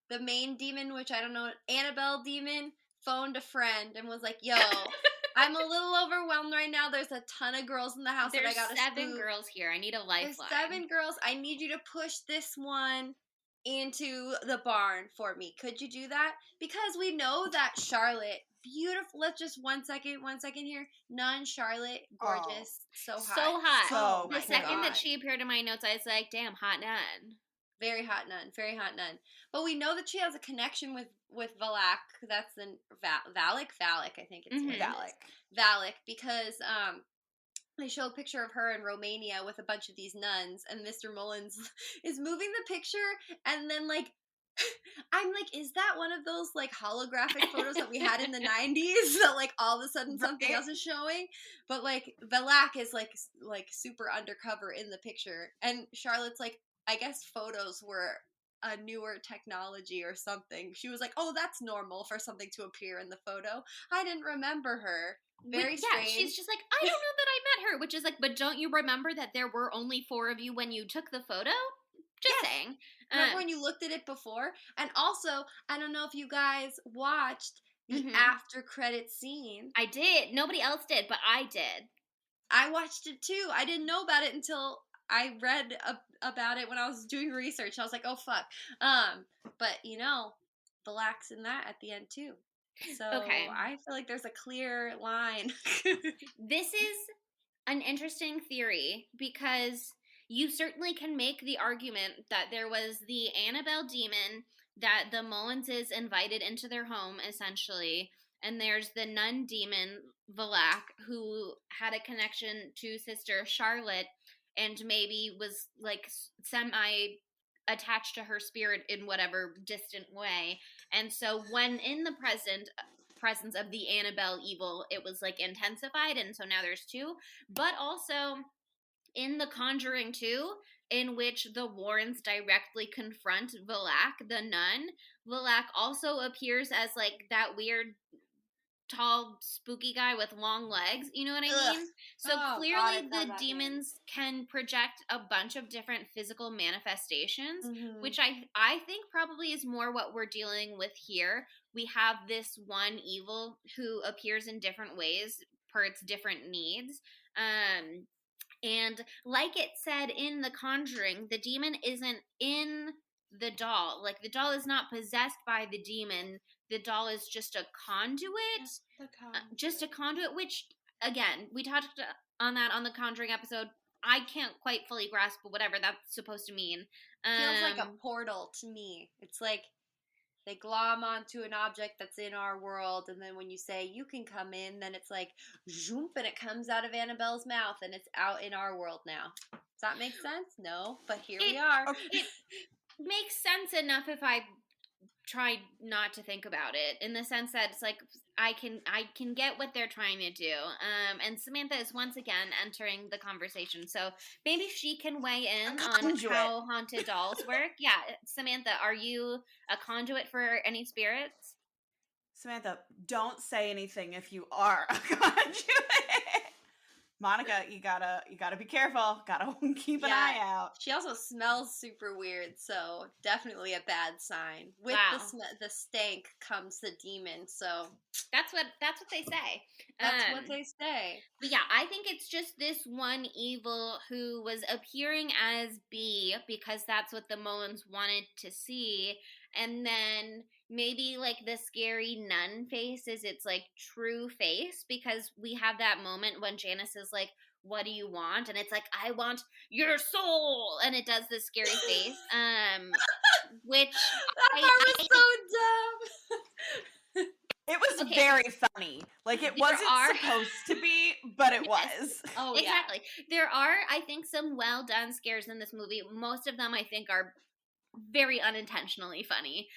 Speaker 5: the main demon, which I don't know, Annabelle demon, phoned a friend and was like, yo, I'm a little overwhelmed right now. There's a ton of girls in the house
Speaker 6: There's
Speaker 5: that I got
Speaker 6: 7 girls here. I need a lifeline.
Speaker 5: There's 7 girls. I need you to push this one into the barn for me. Could you do that? Because we know that Charlotte, beautiful. Let's just one second here. Nun Charlotte, gorgeous, so hot.
Speaker 6: So hot.
Speaker 4: So
Speaker 6: the second that she appeared in my notes, I was like, damn, hot nun.
Speaker 5: Very hot nun, very hot nun. But we know that she has a connection with Valak. That's the Valak, I think it's Valak, because they show a picture of her in Romania with a bunch of these nuns, and Mr. Mullins is moving the picture, and then like I'm like, is that one of those like holographic photos that we had in the 90s that like all of a sudden something else is showing? But like Valak is like super undercover in the picture, and Charlotte's like, I guess photos were a newer technology or something. She was like, oh, that's normal for something to appear in the photo. I didn't remember her. Very strange.
Speaker 6: Yeah, she's just like, I don't know that I met her, which is like, but don't you remember that there were only 4 of you when you took the photo? Just saying.
Speaker 5: Remember when you looked at it before? And also, I don't know if you guys watched the after credit scene.
Speaker 6: I did. Nobody else did, but I did.
Speaker 5: I watched it too. I didn't know about it until I read about it when I was doing research. I was like, oh fuck. But you know, Valak's in that at the end too. So
Speaker 6: okay.
Speaker 5: I feel like there's a clear line.
Speaker 6: This is an interesting theory because you certainly can make the argument that there was the Annabelle demon that the Mullinses invited into their home, essentially, and there's the nun demon, Valak, who had a connection to Sister Charlotte and maybe was, like, semi-attached to her spirit in whatever distant way. And so when in the presence of the Annabelle evil, it was, like, intensified, and so now there's 2. But also in The Conjuring 2, in which the Warrens directly confront Valak, the nun, Valak also appears as, like, that weird, tall, spooky guy with long legs. You know what I mean? So clearly the demons can project a bunch of different physical manifestations, which I think probably is more what we're dealing with here. We have this one evil who appears in different ways per its different needs. And like it said in The Conjuring, the demon isn't in the doll. Like, the doll is not possessed by the demon. The doll is just a conduit. Just a conduit, which, again, we talked on that on the Conjuring episode. I can't quite fully grasp whatever that's supposed to mean.
Speaker 5: Feels like a portal to me. It's like they glom onto an object that's in our world, and then when you say you can come in, then it's like zoom, and it comes out of Annabelle's mouth, and it's out in our world now. Does that make sense? No, but here we are.
Speaker 6: It makes sense enough if I try not to think about it, in the sense that it's like I can get what they're trying to do. And Samantha is once again entering the conversation, so maybe she can weigh in on how haunted dolls work. Yeah, Samantha, are you a conduit for any spirits?
Speaker 4: Samantha, don't say anything if you are a conduit. Monica, you gotta be careful. Gotta keep an eye out.
Speaker 5: She also smells super weird, so definitely a bad sign. With the stank comes the demon, so
Speaker 6: that's what they say.
Speaker 5: That's what they say.
Speaker 6: But yeah, I think it's just this one evil who was appearing as B because that's what the Mullins wanted to see, and then maybe like the scary nun face is its like true face, because we have that moment when Janice is like, what do you want? And it's like, I want your soul, and it does this scary face, which
Speaker 5: that part was so dumb.
Speaker 4: It was very funny. Like, it wasn't supposed to be but it was.
Speaker 5: Oh,
Speaker 6: exactly. There are, I think, some well done scares in this movie. Most of them, I think, are very unintentionally funny,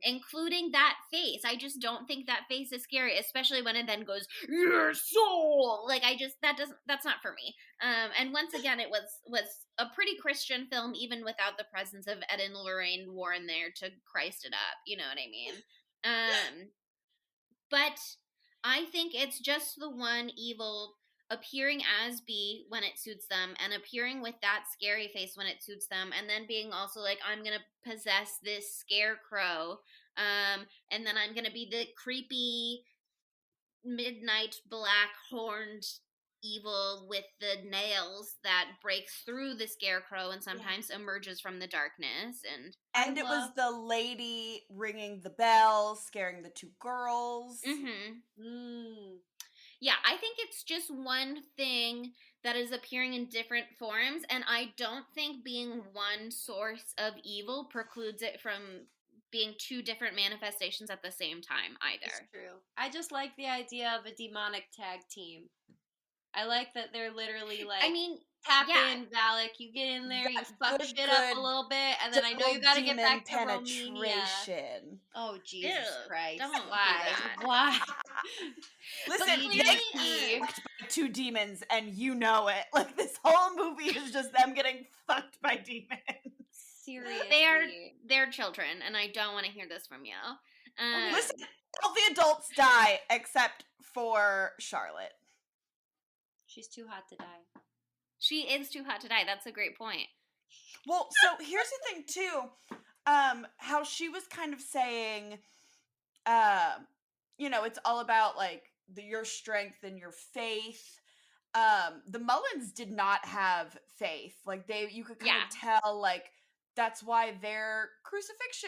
Speaker 6: including that face. I just don't think that face is scary, especially when it then goes your soul. Like, that's not for me. And once again, it was a pretty Christian film, even without the presence of Ed and Lorraine Warren there to Christ it up. You know what I mean? But I think it's just the one evil appearing as B when it suits them, and appearing with that scary face when it suits them, and then being also like, I'm gonna possess this scarecrow, and then I'm gonna be the creepy midnight black horned evil with the nails that breaks through the scarecrow and sometimes emerges from the darkness.
Speaker 4: And it was the lady ringing the bell, scaring the two girls.
Speaker 6: Yeah, I think it's just one thing that is appearing in different forms, and I don't think being one source of evil precludes it from being two different manifestations at the same time either.
Speaker 5: It's true. I just like the idea of a demonic tag team. I like that they're literally like, tap in, Valak, you get in there, you fuck shit up a little bit, and then I know you gotta get back to Romania. Oh, Jesus Christ. Why?
Speaker 4: Listen, they fucked by two demons, and you know it. Like, this whole movie is just them getting fucked by demons.
Speaker 5: Seriously.
Speaker 6: They're children, and I don't want to hear this from you.
Speaker 4: Listen, all the adults die except for Charlotte.
Speaker 5: She's too hot to die.
Speaker 6: She is too hot to die. That's a great point.
Speaker 4: Well, so here's the thing, too. How she was kind of saying, it's all about, like, your strength and your faith. The Mullins did not have faith. Like, you could kind of tell, like, that's why their crucifix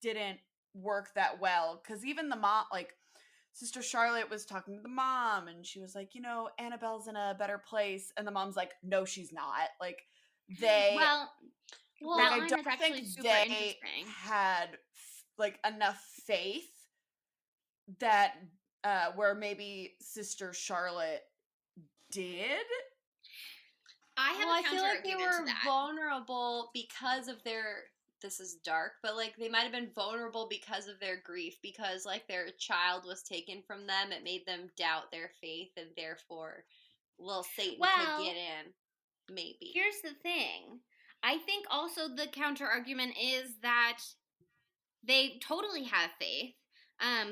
Speaker 4: didn't work that well. Because even the mom, like, Sister Charlotte was talking to the mom, and she was like, Annabelle's in a better place. And the mom's like, no, she's not. Like,
Speaker 6: Well, that
Speaker 4: I
Speaker 6: line
Speaker 4: don't
Speaker 6: is actually
Speaker 4: think
Speaker 6: super
Speaker 4: they
Speaker 6: interesting.
Speaker 4: had, like, enough faith that, where maybe Sister Charlotte did.
Speaker 5: I feel like they were vulnerable because of their, this is dark, but like they might have been vulnerable because of their grief, because like their child was taken from them. It made them doubt their faith, and therefore little Satan could get in. Maybe.
Speaker 6: Here's the thing. I think also the counter argument is that they totally have faith.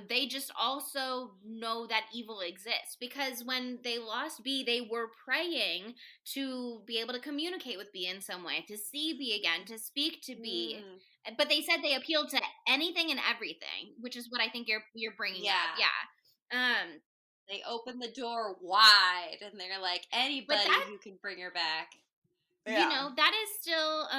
Speaker 6: They just also know that evil exists, because when they lost B, they were praying to be able to communicate with B in some way, to see B again, to speak to B. But they said they appealed to anything and everything, which is what I think you're bringing up. Yeah.
Speaker 5: They opened the door wide, and they're like, anybody who can bring her back.
Speaker 6: Yeah. That is still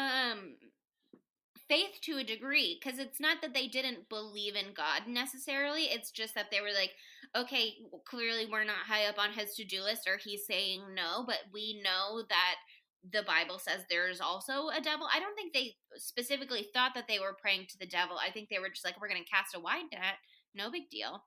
Speaker 6: faith to a degree, because it's not that they didn't believe in God necessarily. It's just that they were like, okay, clearly we're not high up on his to-do list, or he's saying no, but we know that the Bible says there's also a devil. I don't think they specifically thought that they were praying to the devil. I think they were just like, we're going to cast a wide net. No big deal.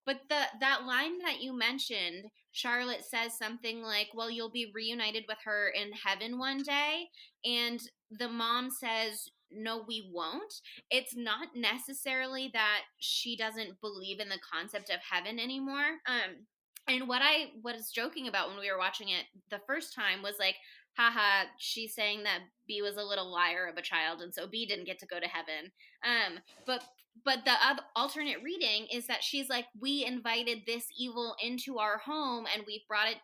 Speaker 6: But that line that you mentioned, Charlotte says something like, well, you'll be reunited with her in heaven one day. And the mom says, no, we won't. It's not necessarily that she doesn't believe in the concept of heaven anymore. And what I was joking about when we were watching it the first time was like, haha, she's saying that B was a little liar of a child, and so B didn't get to go to heaven. But the other alternate reading is that she's like, we invited this evil into our home, and we brought it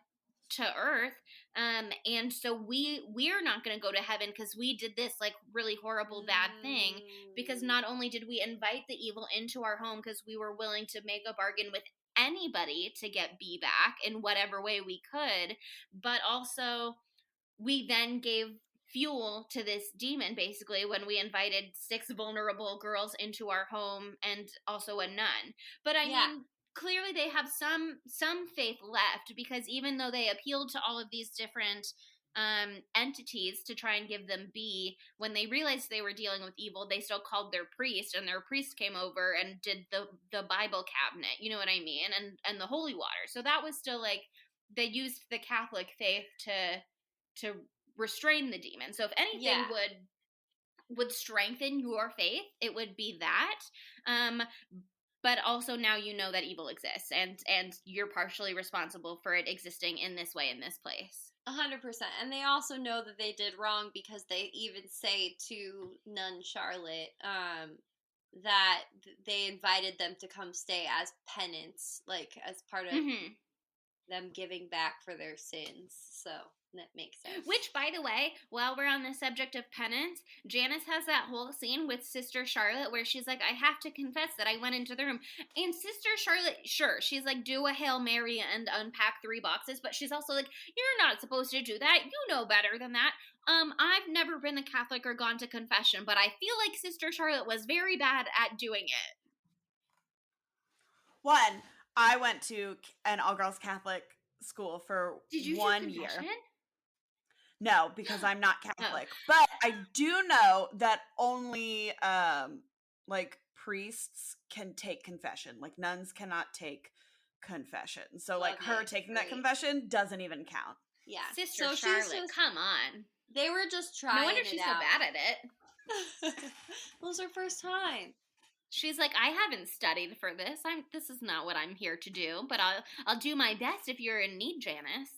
Speaker 6: to earth, and so we're not going to go to heaven because we did this like really horrible bad thing, because not only did we invite the evil into our home because we were willing to make a bargain with anybody to get B back in whatever way we could, but also we then gave fuel to this demon basically when we invited 6 vulnerable girls into our home, and also a nun. But I mean, clearly they have some faith left, because even though they appealed to all of these different entities to try and give them when they realized they were dealing with evil, they still called their priest, and their priest came over and did the Bible cabinet, you know what I mean, and the holy water. So that was still like they used the Catholic faith to restrain the demon. So if anything would strengthen your faith, it would be that. But also now you know that evil exists, and you're partially responsible for it existing in this way in this place.
Speaker 5: 100%. And they also know that they did wrong because they even say to Nun Charlotte that they invited them to come stay as penance, like as part of them giving back for their sins. So that makes sense.
Speaker 6: Which, by the way, while we're on the subject of penance, Janice has that whole scene with Sister Charlotte where she's like, I have to confess that I went into the room. And Sister Charlotte, sure, she's like, do a Hail Mary and unpack 3 boxes. But she's also like, you're not supposed to do that. You know better than that. I've never been a Catholic or gone to confession, but I feel like Sister Charlotte was very bad at doing it.
Speaker 4: One, I went to an all-girls Catholic school for 1 year. Did you do confession? No, because I'm not Catholic. But I do know that only like priests can take confession. Like nuns cannot take confession. So like her taking that confession doesn't even count.
Speaker 5: Yeah.
Speaker 6: Sister Charlotte, come on.
Speaker 5: They were just trying.
Speaker 6: No wonder she's so bad at it.
Speaker 5: It was her first time.
Speaker 6: She's like, I haven't studied for this. This is not what I'm here to do, but I'll do my best if you're in need, Janice.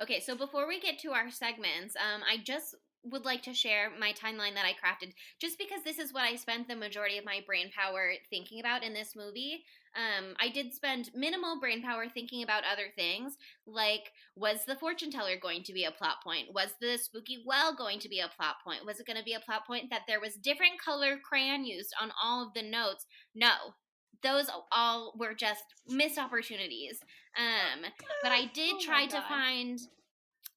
Speaker 6: Okay, so before we get to our segments, I just would like to share my timeline that I crafted, just because this is what I spent the majority of my brain power thinking about in this movie. I did spend minimal brain power thinking about other things, like, was the fortune teller going to be a plot point? Was the spooky well going to be a plot point? Was it going to be a plot point that there was different color crayon used on all of the notes? No. Those all were just missed opportunities. But I did try to find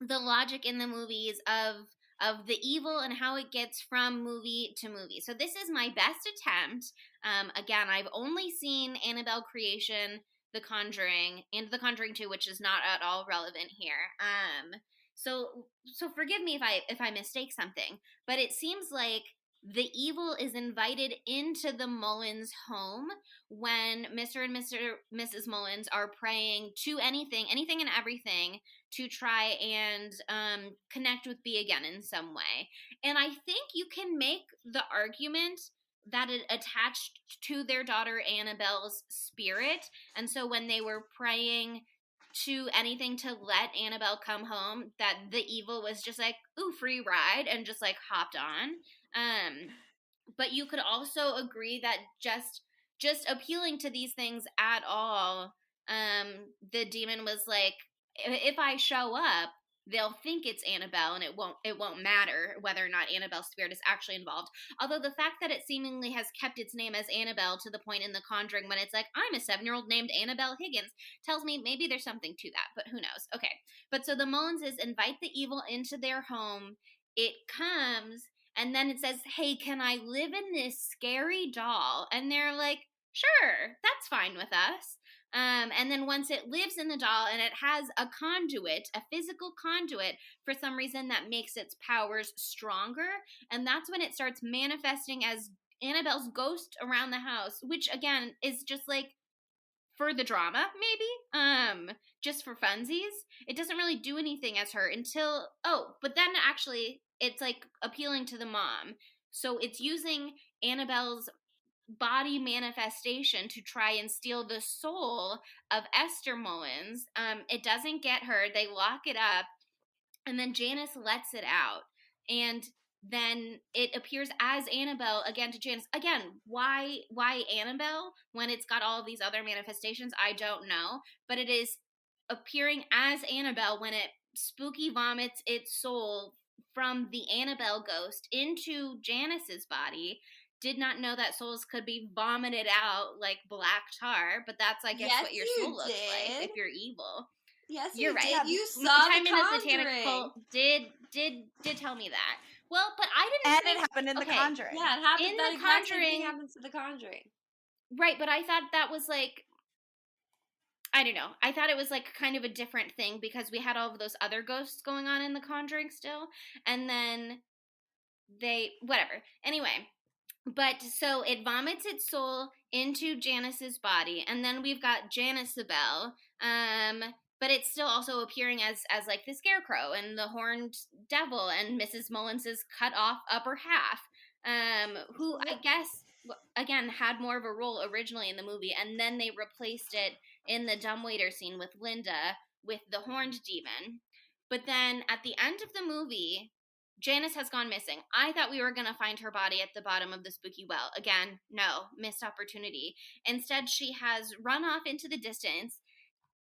Speaker 6: the logic in the movies of the evil and how it gets from movie to movie. So this is my best attempt. Again, I've only seen Annabelle Creation, The Conjuring, and The Conjuring 2, which is not at all relevant here. So forgive me if I mistake something, but it seems like the evil is invited into the Mullins home when Mr. and Mrs. Mullins are praying to anything and everything to try and connect with B again in some way. And I think you can make the argument that it attached to their daughter Annabelle's spirit. And so when they were praying to anything to let Annabelle come home, that the evil was just like, ooh, free ride, and just like hopped on. But you could also agree that just appealing to these things at all, the demon was like, if I show up, they'll think it's Annabelle, and it won't matter whether or not Annabelle's spirit is actually involved. Although the fact that it seemingly has kept its name as Annabelle to the point in The Conjuring when it's like, I'm a 7-year-old named Annabelle Higgins, tells me maybe there's something to that, but who knows? Okay, but so the Mullinses invite the evil into their home. It comes, and then it says, hey, can I live in this scary doll? And they're like, sure, that's fine with us. And then once it lives in the doll and it has a conduit, a physical conduit, for some reason that makes its powers stronger. And that's when it starts manifesting as Annabelle's ghost around the house, which again is just like for the drama, maybe, just for funsies. It doesn't really do anything as her until, but then actually it's like appealing to the mom. So it's using Annabelle's body manifestation to try and steal the soul of Esther Mullins. It doesn't get her. They lock it up, and then Janice lets it out, and then it appears as Annabelle again to Janice. Again, why Annabelle when it's got all of these other manifestations? I don't know, but it is appearing as Annabelle when it spooky vomits its soul from the Annabelle ghost into Janice's body. Did not know that souls could be vomited out like black tar, but that's, I guess, what your soul looks like if you're evil.
Speaker 5: Yes,
Speaker 6: you're right.
Speaker 5: Did. You saw
Speaker 6: the
Speaker 5: The
Speaker 6: Conjuring.
Speaker 5: Satanic
Speaker 6: Cult did tell me that. Well, but I didn't.
Speaker 4: And it happened in The Conjuring.
Speaker 5: Yeah, it happened.
Speaker 6: In
Speaker 5: that
Speaker 6: The
Speaker 5: exact
Speaker 6: Conjuring,
Speaker 5: thing happens to The Conjuring.
Speaker 6: Right, but I thought that was like I don't know. I thought it was like kind of a different thing because we had all of those other ghosts going on in The Conjuring still, and then whatever. Anyway, but so it vomits its soul into Janice's body, and then we've got Janicebelle, but it's still also appearing as like the scarecrow and the horned devil and Mrs. Mullins's cut off upper half, who I guess again had more of a role originally in the movie, and then they replaced it in the dumbwaiter scene with Linda with the horned demon. But then at the end of the movie, Janice has gone missing. I thought we were going to find her body at the bottom of the spooky well. Again, no, missed opportunity. Instead, she has run off into the distance,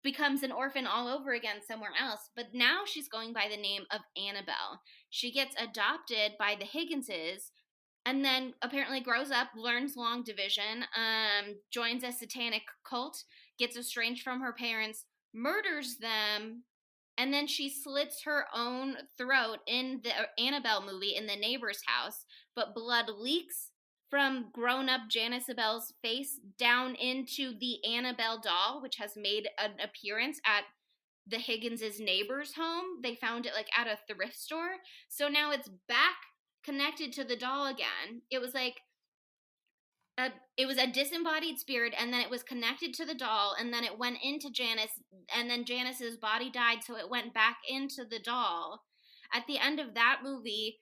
Speaker 6: becomes an orphan all over again somewhere else, but now she's going by the name of Annabelle. She gets adopted by the Higginses, and then apparently grows up, learns long division, joins a satanic cult, gets estranged from her parents, murders them, and then she slits her own throat in the Annabelle movie in the neighbor's house, but blood leaks from grown-up Janicebelle's face down into the Annabelle doll, which has made an appearance at the Higgins' neighbor's home. They found it like at a thrift store. So now it's back connected to the doll again. It was like it was a disembodied spirit, and then it was connected to the doll, and then it went into Janice, and then Janice's body died, so it went back into the doll. At the end of that movie,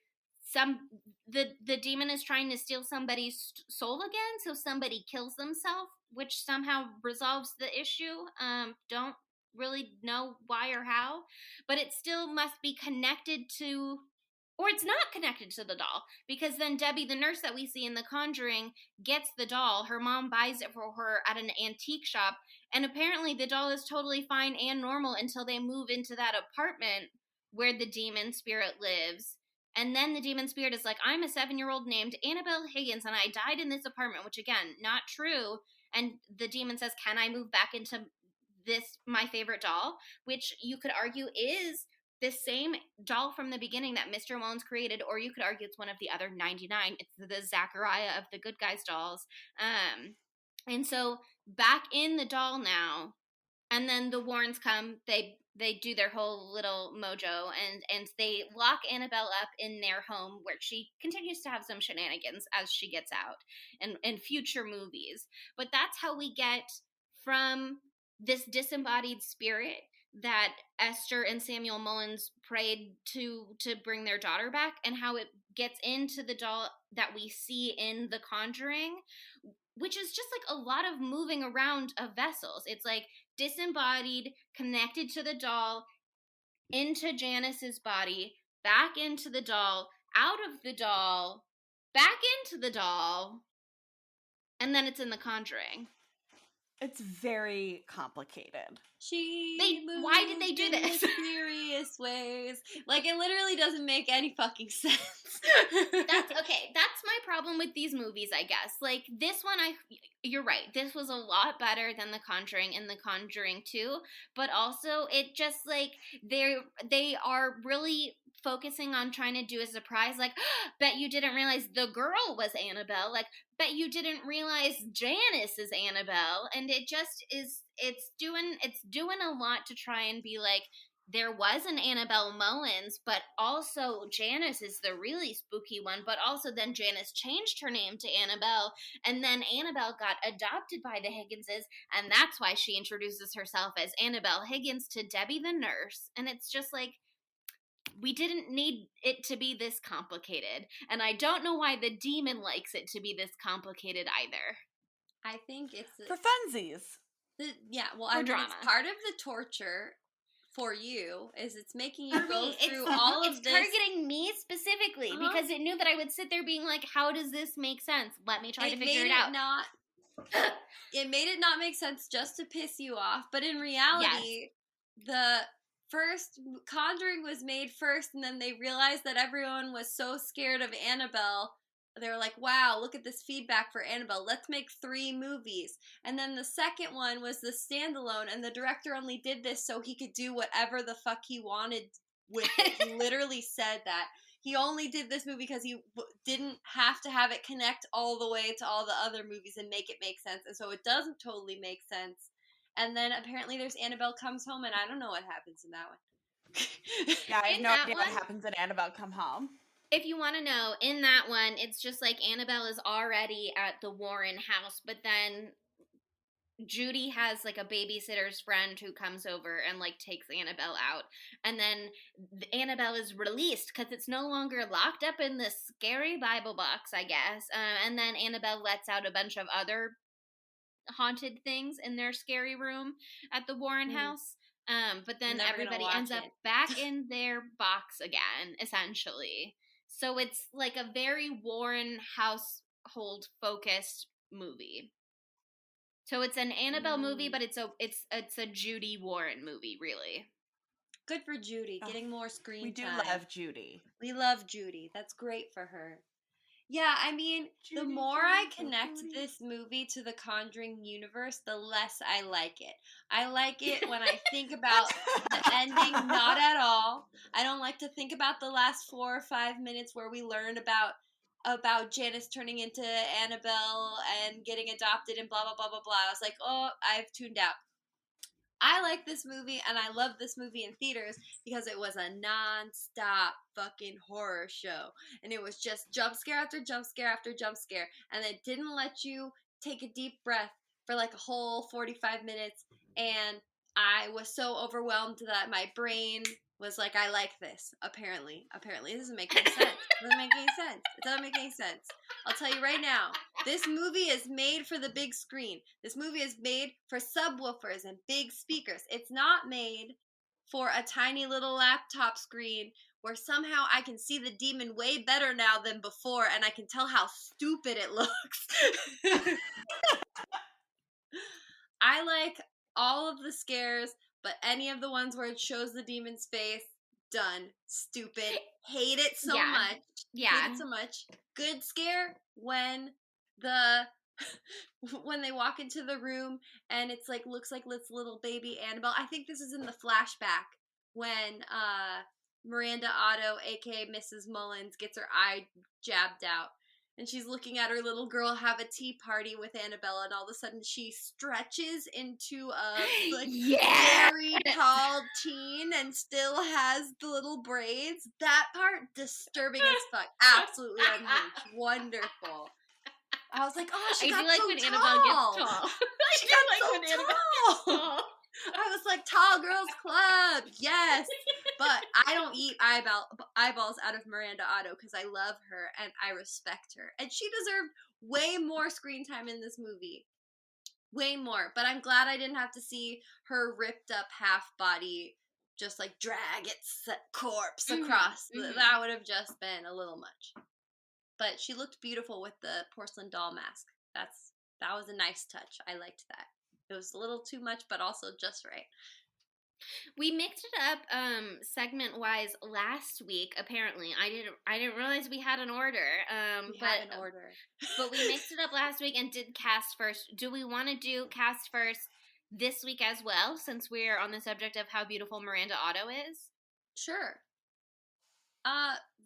Speaker 6: the demon is trying to steal somebody's soul again, so somebody kills themselves, which somehow resolves the issue. Don't really know why or how, but it still must be connected to, or it's not connected to the doll, because then Debbie, the nurse that we see in The Conjuring, gets the doll. Her mom buys it for her at an antique shop, and apparently the doll is totally fine and normal until they move into that apartment where the demon spirit lives. And then the demon spirit is like, I'm a 7-year-old named Annabelle Higgins, and I died in this apartment, which again, not true. And the demon says, can I move back into this, my favorite doll? Which you could argue is the same doll from the beginning that Mr. Mullins created, or you could argue it's one of the other 99. It's the Zachariah of the Good Guys dolls. And so back in the doll now, and then the Warrens come, they do their whole little mojo, and they lock Annabelle up in their home, where she continues to have some shenanigans as she gets out in future movies. But that's how we get from this disembodied spirit that Esther and Samuel Mullins prayed to bring their daughter back, and how it gets into the doll that we see in The Conjuring, which is just like a lot of moving around of vessels. It's like disembodied, connected to the doll, into Janice's body, back into the doll, out of the doll, back into the doll, and then it's in The Conjuring.
Speaker 4: It's very complicated.
Speaker 5: Why did they do this? Mysterious ways. Like, it literally doesn't make any fucking sense.
Speaker 6: That's my problem with these movies, I guess. Like, this one, you're right. This was a lot better than The Conjuring and The Conjuring 2, but also it just, like, they are really focusing on trying to do a surprise, like, bet you didn't realize the girl was Annabelle, like, bet you didn't realize Janice is Annabelle, and it just is, it's doing a lot to try and be like, there was an Annabelle Mullins, but also Janice is the really spooky one, but also then Janice changed her name to Annabelle, and then Annabelle got adopted by the Higginses, and that's why she introduces herself as Annabelle Higgins to Debbie the nurse, and it's just like, we didn't need it to be this complicated. And I don't know why the demon likes it to be this complicated either.
Speaker 5: I think it's
Speaker 4: for funsies.
Speaker 5: Drama. It's part of the torture for you is it's making you go through all of this.
Speaker 6: It's targeting me specifically because it knew that I would sit there being like, how does this make sense? Let me try to figure it out.
Speaker 5: It made it not make sense just to piss you off. But in reality, the first Conjuring was made first, and then they realized that everyone was so scared of Annabelle. They were like, wow, look at this feedback for Annabelle. Let's make 3 movies. And then the second one was the standalone, and the director only did this so he could do whatever the fuck he wanted with it. He literally said that. He only did this movie because he didn't have to have it connect all the way to all the other movies and make it make sense. And so it doesn't totally make sense. And then apparently there's Annabelle Comes Home, and I don't know what happens in that one.
Speaker 4: Yeah, I have
Speaker 6: In
Speaker 4: no
Speaker 6: that
Speaker 4: idea
Speaker 6: one,
Speaker 4: what happens in Annabelle Come Home.
Speaker 6: if you want to know, in that one, it's just like Annabelle is already at the Warren house, but then Judy has like a babysitter's friend who comes over and like takes Annabelle out, and then Annabelle is released because it's no longer locked up in this scary Bible box, I guess. And then Annabelle lets out a bunch of other haunted things in their scary room at the Warren house. But then
Speaker 5: Never gonna
Speaker 6: everybody
Speaker 5: watch
Speaker 6: ends up
Speaker 5: it.
Speaker 6: back in their box again, essentially. So it's like a very Warren household focused movie. So it's an Annabelle movie, but it's a Judy Warren movie, really.
Speaker 5: Good for Judy, getting more screen
Speaker 4: We do
Speaker 5: time.
Speaker 4: love Judy.
Speaker 5: We love Judy. That's great for her. Yeah, I mean, the
Speaker 4: Judy,
Speaker 5: more
Speaker 4: Judy,
Speaker 5: I
Speaker 4: oh,
Speaker 5: connect
Speaker 4: Judy.
Speaker 5: this movie to the Conjuring universe, the less I like it. I like it when I think about the ending, not at all. I don't like to think about the last 4 or 5 minutes where we learn about Janice turning into Annabelle and getting adopted and blah blah blah blah blah. I was like, oh, I've tuned out. I like this movie, and I love this movie in theaters because it was a non-stop fucking horror show. And it was just jump scare after jump scare after jump scare. And it didn't let you take a deep breath for like a whole 45 minutes. And I was so overwhelmed that my brain was like, I like this, apparently. Apparently, it doesn't make any sense. It doesn't make any sense. It doesn't make any sense. I'll tell you right now, this movie is made for the big screen. This movie is made for subwoofers and big speakers. It's not made for a tiny little laptop screen where somehow I can see the demon way better now than before, and I can tell how stupid it looks. I like all of the scares, but any of the ones where it shows the demon's face, done. Stupid. Hate it so much.
Speaker 6: Yeah.
Speaker 5: Hate it so much. Good scare when when they walk into the room and it's like looks like this little baby Annabelle. I think this is in the flashback when Miranda Otto, aka Mrs. Mullins, gets her eye jabbed out. And she's looking at her little girl have a tea party with Annabelle, and all of a sudden she stretches into a like very tall teen and still has the little braids. That part disturbing as fuck. Absolutely unhinged. Wonderful. I was like, oh, she got
Speaker 6: like
Speaker 5: so
Speaker 6: when
Speaker 5: tall.
Speaker 6: Annabelle gets tall.
Speaker 5: She got so tall. I was like, Tall Girls Club, yes. But I don't eat eyeballs out of Miranda Otto because I love her and I respect her. And she deserved way more screen time in this movie. Way more. But I'm glad I didn't have to see her ripped up half body just like drag its corpse across. That would have just been a little much. But she looked beautiful with the porcelain doll mask. That was a nice touch. I liked that. It was a little too much, but also just right.
Speaker 6: We mixed it up segment wise last week. Apparently, I didn't realize we had an order.
Speaker 5: We have an order,
Speaker 6: but we mixed it up last week and did cast first. Do we want to do cast first this week as well, since we're on the subject of how beautiful Miranda Otto is?
Speaker 5: Sure.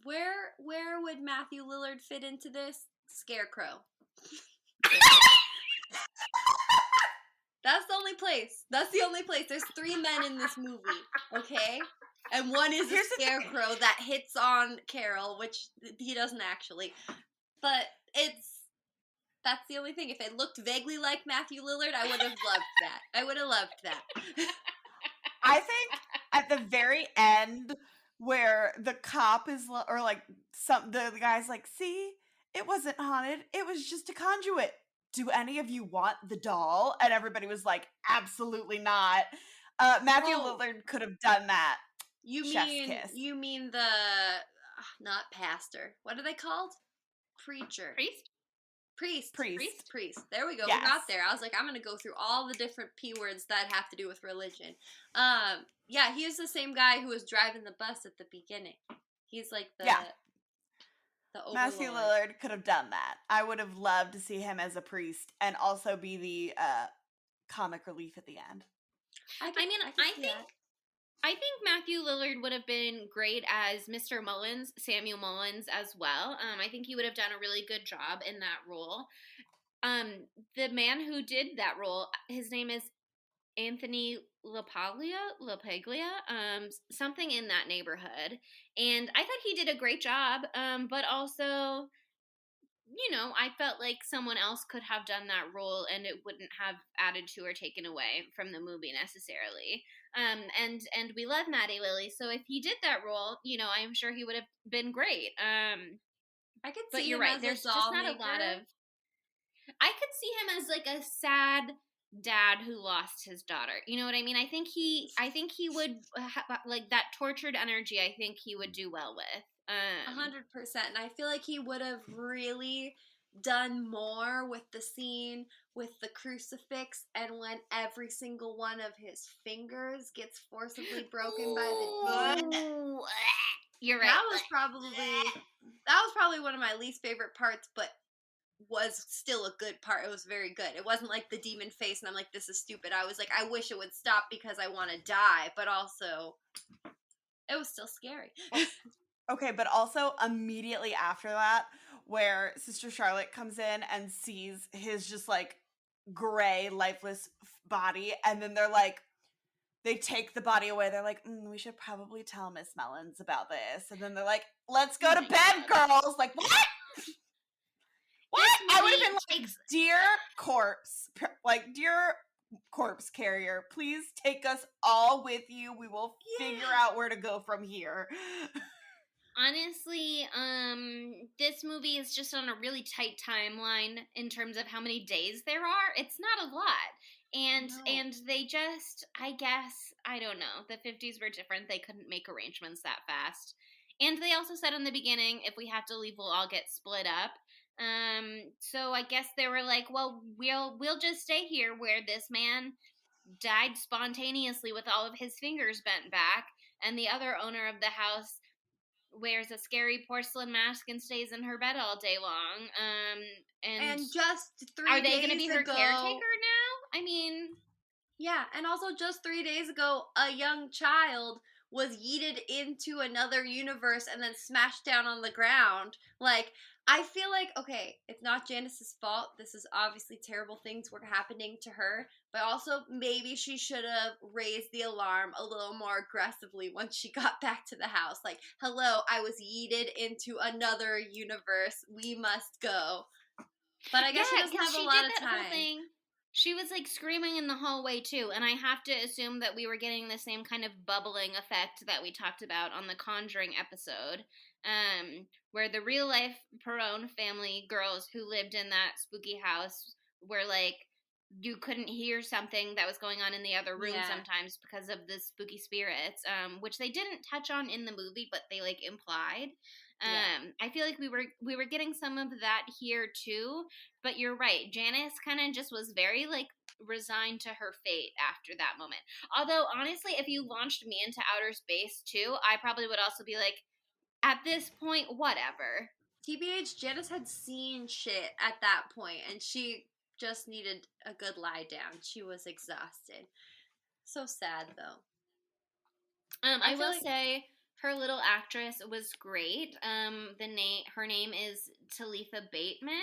Speaker 5: Where would Matthew Lillard fit into this? Scarecrow. That's the only place. That's the only place. There's 3 men in this movie, okay? And one is a scarecrow that hits on Carol, which he doesn't actually. But that's the only thing. If it looked vaguely like Matthew Lillard, I would have loved that. I would have loved that.
Speaker 4: I think at the very end where the cop is, or like the guy's like, see, it wasn't haunted. It was just a conduit. Do any of you want the doll? And everybody was like, absolutely not. Matthew Lillard could have done that.
Speaker 5: You mean the not pastor? What are they called? Preacher. Priest. There we go.
Speaker 4: Yes.
Speaker 5: We got there. I was like, I'm gonna go through all the different P words that have to do with religion. Yeah, he was the same guy who was driving the bus at the beginning. He's like the overlord.
Speaker 4: Matthew Lillard could have done that. I would have loved to see him as a priest and also be the comic relief at the end.
Speaker 6: I think Matthew Lillard would have been great as Mr. Mullins, Samuel Mullins, as well. I think he would have done a really good job in that role. The man who did that role, his name is Anthony LaPaglia, something in that neighborhood. And I thought he did a great job, but also, I felt like someone else could have done that role and it wouldn't have added to or taken away from the movie necessarily. And we love Matty Lily, so if he did that role, I'm sure he would have been great.
Speaker 5: I could
Speaker 6: But
Speaker 5: see
Speaker 6: you're
Speaker 5: him
Speaker 6: right.
Speaker 5: as
Speaker 6: There's
Speaker 5: a
Speaker 6: just
Speaker 5: doll
Speaker 6: not a
Speaker 5: maker.
Speaker 6: lot of. I could see him as like a sad dad who lost his daughter. You know what I mean? I think he would like that tortured energy. I think he would do well with.
Speaker 5: 100%. And I feel like he would have really done more with the scene with the crucifix and when every single one of his fingers gets forcibly broken by the demon.
Speaker 6: Ooh, you're right.
Speaker 5: That was probably one of my least favorite parts, but was still a good part. It was very good. It wasn't like the demon face and I'm like, this is stupid. I was like, I wish it would stop because I want to die, but also it was still scary.
Speaker 4: Okay, but also immediately after that, where Sister Charlotte comes in and sees his just like gray, lifeless body, and then they're like, they take the body away. They're like, we should probably tell Miss Mellons about this. And then they're like, let's go to bed, girls. Like, what? What? I would have been like, dear corpse carrier, please take us all with you. We will figure out where to go from here.
Speaker 6: Honestly, this movie is just on a really tight timeline in terms of how many days there are. It's not a lot. And they just, I guess, I don't know. The 50s were different. They couldn't make arrangements that fast. And they also said in the beginning, if we have to leave, we'll all get split up. So I guess they were like, well, we'll just stay here where this man died spontaneously with all of his fingers bent back, and the other owner of the house wears a scary porcelain mask and stays in her bed all day long. And
Speaker 5: just 3 days ago,
Speaker 6: are they going to be her caretaker now? I mean,
Speaker 5: yeah, and also just 3 days ago, a young child was yeeted into another universe and then smashed down on the ground. Like, I feel like, okay, it's not Janice's fault. This is obviously terrible things were happening to her. But also, maybe she should have raised the alarm a little more aggressively once she got back to the house. Like, hello, I was yeeted into another universe. We must go. But I guess she doesn't have a lot of time.
Speaker 6: She was like screaming in the hallway too, and I have to assume that we were getting the same kind of bubbling effect that we talked about on the Conjuring episode, where the real life Perron family girls who lived in that spooky house were like, you couldn't hear something that was going on in the other room sometimes because of the spooky spirits, which they didn't touch on in the movie, but they like implied. I feel like we were getting some of that here too, but you're right. Janice kind of just was very like resigned to her fate after that moment. Although honestly, if you launched me into outer space too, I probably would also be like, at this point, whatever.
Speaker 5: TBH, Janice had seen shit at that point, and she just needed a good lie down. She was exhausted. So sad though.
Speaker 6: I will say her little actress was great. Her name is Talitha Bateman,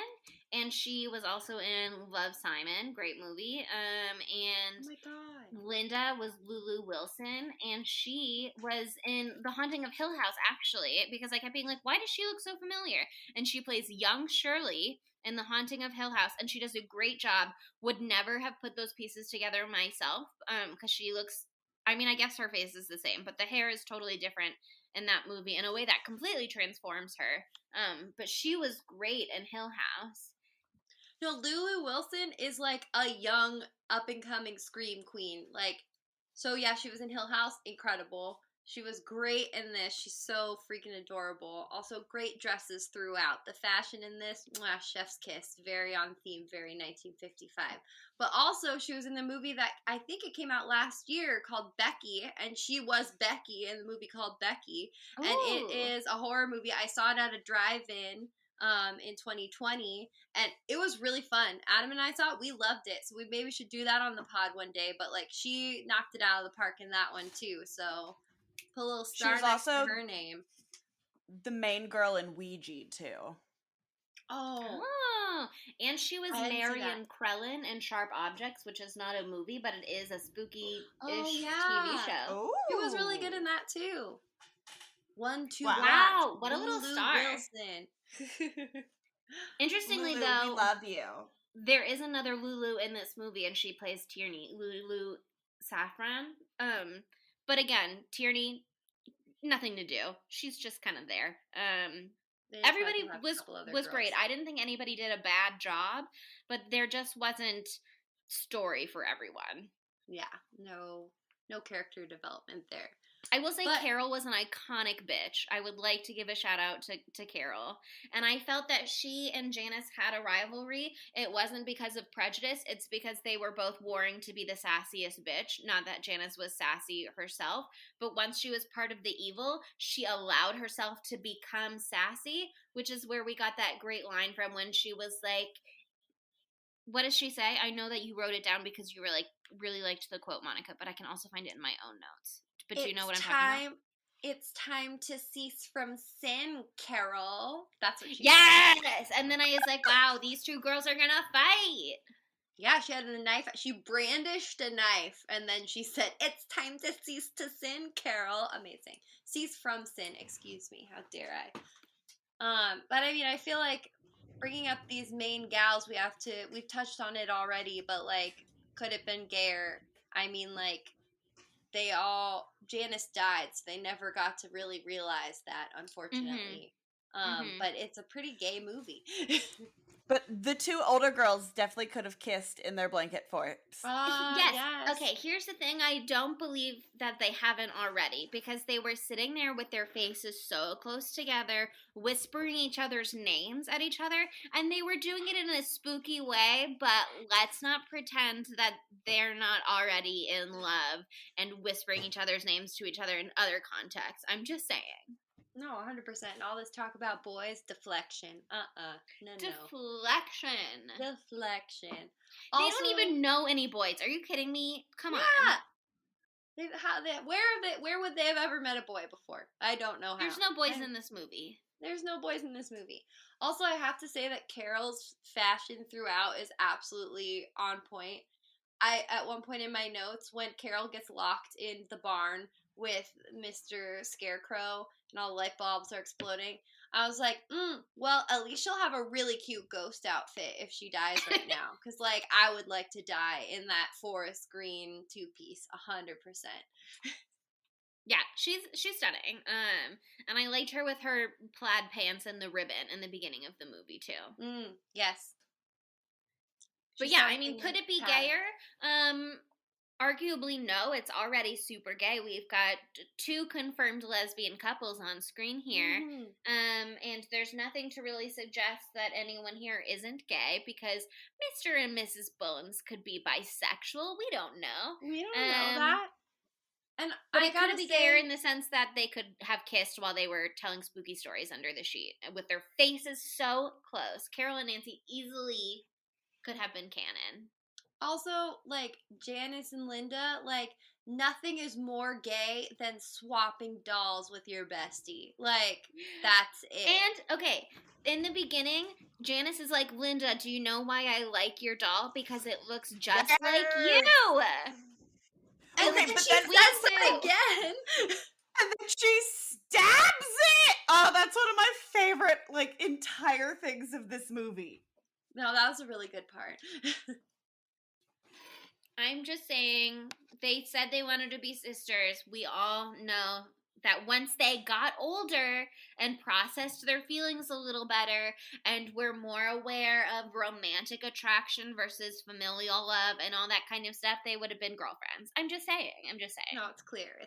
Speaker 6: and she was also in Love, Simon, great movie. And
Speaker 5: oh my God,
Speaker 6: Linda was Lulu Wilson, and she was in The Haunting of Hill House, actually, because I kept being like, why does she look so familiar? And she plays young Shirley in The Haunting of Hill House, and she does a great job. Would never have put those pieces together myself, because she looks, I mean, I guess her face is the same, but the hair is totally different in that movie in a way that completely transforms her. But she was great in Hill House.
Speaker 5: No, Lulu Wilson is like a young up-and-coming scream queen. Like, so yeah, she was in Hill House, incredible. She was great in this. She's so freaking adorable. Also, great dresses throughout. The fashion in this, chef's kiss. Very on theme, very 1955. But also, she was in the movie that I think it came out last year called Becky, and she was Becky in the movie called Becky. Ooh. And it is a horror movie. I saw it at a drive-in in 2020, and it was really fun. Adam and I saw it. We loved it. So we maybe should do that on the pod one day. But like, she knocked it out of the park in that one too. So put a little star next to her name.
Speaker 4: The main girl in Ouija too.
Speaker 5: Oh,
Speaker 6: know. And she was Marion Crellin in Sharp Objects, which is not a movie, but it is a spooky-ish TV show.
Speaker 5: Oh, she was really good in that too. 1, 2,
Speaker 6: wow, what a
Speaker 5: Lulu
Speaker 6: little star.
Speaker 5: Wilson.
Speaker 6: Interestingly,
Speaker 4: Lulu,
Speaker 6: though,
Speaker 4: we love you.
Speaker 6: There is another Lulu in this movie, and she plays Tierney, Lulu Saffron. But again, Tierney, nothing to do. She's just kind of there. Everybody was great. I didn't think anybody did a bad job, but there just wasn't story for everyone.
Speaker 5: Yeah, no character development there.
Speaker 6: I will say Carol was an iconic bitch. I would like to give a shout out to Carol. And I felt that she and Janice had a rivalry. It wasn't because of prejudice. It's because they were both warring to be the sassiest bitch. Not that Janice was sassy herself. But once she was part of the evil, she allowed herself to become sassy, which is where we got that great line from when she was like, what does she say? I know that you wrote it down because you were like, really liked the quote, Monica, but I can also find it in my own notes. But do you know what I'm talking about?
Speaker 5: It's time to cease from sin, Carol. That's what she said.
Speaker 6: Yes! And then I was like, wow, these two girls are gonna fight.
Speaker 5: Yeah, she had a knife. She brandished a knife, and then she said, it's time to cease to sin, Carol. Amazing. Cease from sin. Excuse me. How dare I? But I mean, I feel like bringing up these main gals, we've touched on it already, but like, could it have been gayer? I mean, like, Janice died, so they never got to really realize that, unfortunately. But it's a pretty gay movie.
Speaker 4: But the two older girls definitely could have kissed in their blanket forts.
Speaker 6: Yes. Okay, here's the thing. I don't believe that they haven't already, because they were sitting there with their faces so close together, whispering each other's names at each other, and they were doing it in a spooky way, but let's not pretend that they're not already in love and whispering each other's names to each other in other contexts. I'm just saying.
Speaker 5: No, 100%. All this talk about boys, deflection. No. Deflection.
Speaker 6: Also, they don't even know any boys. Are you kidding me? Come on.
Speaker 5: Where would they have ever met a boy before? I don't know how.
Speaker 6: There's no boys in this movie.
Speaker 5: There's no boys in this movie. Also, I have to say that Carol's fashion throughout is absolutely on point. At one point in my notes, when Carol gets locked in the barn with Mr. Scarecrow and all the light bulbs are exploding, I was like, well, at least she'll have a really cute ghost outfit if she dies right now. Because, like, I would like to die in that forest green two-piece, 100%.
Speaker 6: Yeah, she's stunning. And I liked her with her plaid pants and the ribbon in the beginning of the movie, too.
Speaker 5: Yes.
Speaker 6: But yeah, I mean, could it be gayer? Arguably, no. It's already super gay. We've got 2 confirmed lesbian couples on screen here. And there's nothing to really suggest that anyone here isn't gay, because Mr. and Mrs. Bones could be bisexual. We don't know.
Speaker 5: We don't know that.
Speaker 6: But it could be gayer in the sense that they could have kissed while they were telling spooky stories under the sheet with their faces so close. Carol and Nancy easily could have been canon.
Speaker 5: Also, like, Janice and Linda, like, nothing is more gay than swapping dolls with your bestie. Like, that's it.
Speaker 6: And, okay, in the beginning, Janice is like, Linda, do you know why I like your doll? Because it looks just like you.
Speaker 5: And then she says it again.
Speaker 4: And then she stabs it. Oh, that's one of my favorite, like, entire things of this movie.
Speaker 5: No, that was a really good part.
Speaker 6: I'm just saying, they said they wanted to be sisters. We all know that once they got older and processed their feelings a little better and were more aware of romantic attraction versus familial love and all that kind of stuff, they would have been girlfriends. I'm just saying.
Speaker 5: No, it's clear.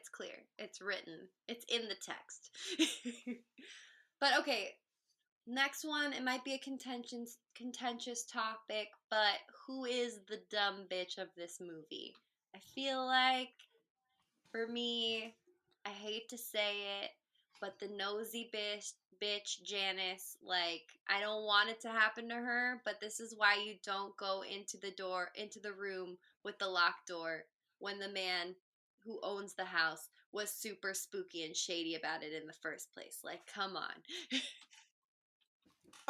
Speaker 5: It's written. It's in the text. But okay, next one, it might be a contentious topic, but who is the dumb bitch of this movie? I feel like, for me, I hate to say it, but the nosy bitch Janice, like, I don't want it to happen to her, but this is why you don't go into the room with the locked door when the man who owns the house was super spooky and shady about it in the first place. Like, come on.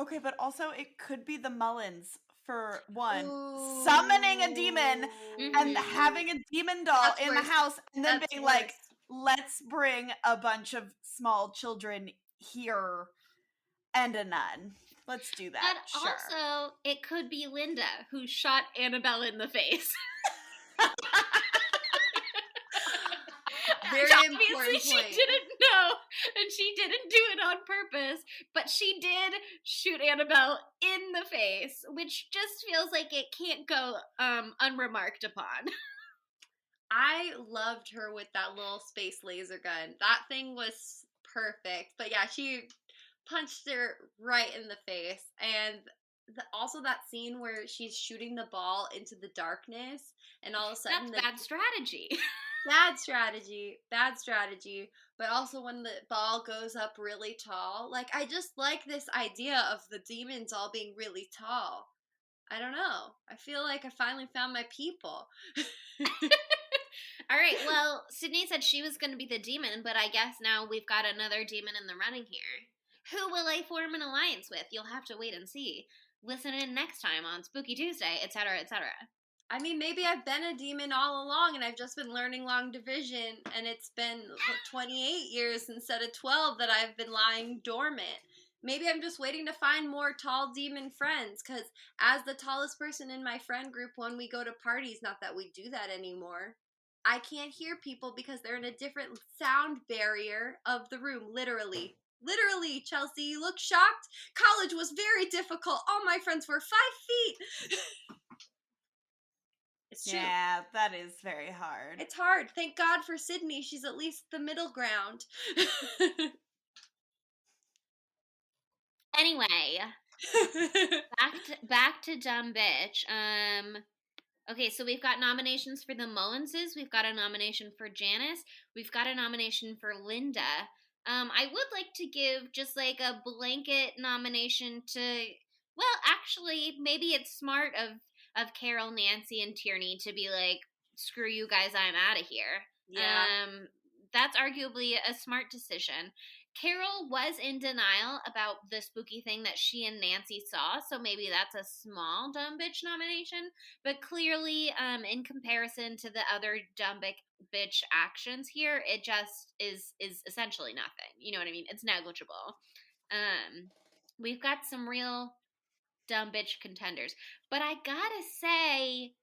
Speaker 4: Okay, but also it could be the Mullins for one.
Speaker 5: Ooh.
Speaker 4: Summoning a demon and having a demon doll
Speaker 5: That's
Speaker 4: in the
Speaker 5: worse.
Speaker 4: house and then
Speaker 5: That's
Speaker 4: being
Speaker 5: worse.
Speaker 4: like, let's bring a bunch of small children here and a nun. Let's do that.
Speaker 6: But
Speaker 4: Sure.
Speaker 6: also, it could be Linda who shot Annabelle in the face.
Speaker 5: Very
Speaker 6: Obviously,
Speaker 5: important
Speaker 6: she
Speaker 5: point.
Speaker 6: didn't know, and she didn't do it on purpose, but she did shoot Annabelle in the face, which just feels like it can't go unremarked upon.
Speaker 5: I loved her with that little space laser gun. That thing was perfect. But yeah, she punched her right in the face. And also that scene where she's shooting the ball into the darkness, and all of a sudden
Speaker 6: That's bad strategy.
Speaker 5: Bad strategy. But also when the ball goes up really tall. Like, I just like this idea of the demons all being really tall. I don't know. I feel like I finally found my people.
Speaker 6: All right, well, Sydney said she was going to be the demon, but I guess now we've got another demon in the running here. Who will I form an alliance with? You'll have to wait and see. Listen in next time on Spooky Tuesday, etc., etc.
Speaker 5: I mean, maybe I've been a demon all along and I've just been learning long division, and it's been 28 years instead of 12 that I've been lying dormant. Maybe I'm just waiting to find more tall demon friends, because as the tallest person in my friend group when we go to parties, not that we do that anymore, I can't hear people because they're in a different sound barrier of the room, literally. Literally, Chelsea, you look shocked? College was very difficult. All my friends were 5 feet. It's true.
Speaker 4: Yeah, that is very hard.
Speaker 5: It's hard. Thank God for Sydney. She's at least the middle ground.
Speaker 6: Anyway, back to Dumb Bitch. Okay, so we've got nominations for the Mullinses. We've got a nomination for Janice. We've got a nomination for Linda. I would like to give just like a blanket nomination to, well, actually, maybe it's smart of Carol, Nancy, and Tierney to be like, screw you guys, I'm out of here.
Speaker 5: Yeah.
Speaker 6: That's arguably a smart decision. Carol was in denial about the spooky thing that she and Nancy saw, so maybe that's a small dumb bitch nomination. But clearly, in comparison to the other dumb bitch actions here, it just is essentially nothing. You know what I mean? It's negligible. We've got some real dumb bitch contenders, but I gotta say,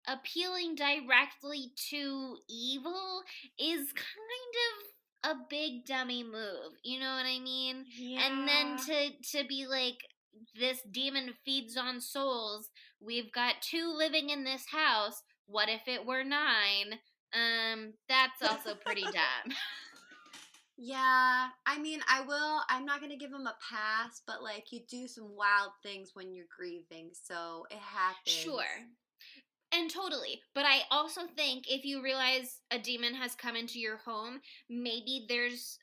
Speaker 6: appealing directly to evil is kind of a big dummy move, you know what I mean?
Speaker 5: Yeah.
Speaker 6: And then to be like, this demon feeds on souls, we've got 2 living in this house, what if it were 9? That's also pretty dumb.
Speaker 5: Yeah, I mean, I'm not gonna give him a pass, but like, you do some wild things when you're grieving, so it happens.
Speaker 6: Sure. And totally. But I also think if you realize a demon has come into your home, maybe there's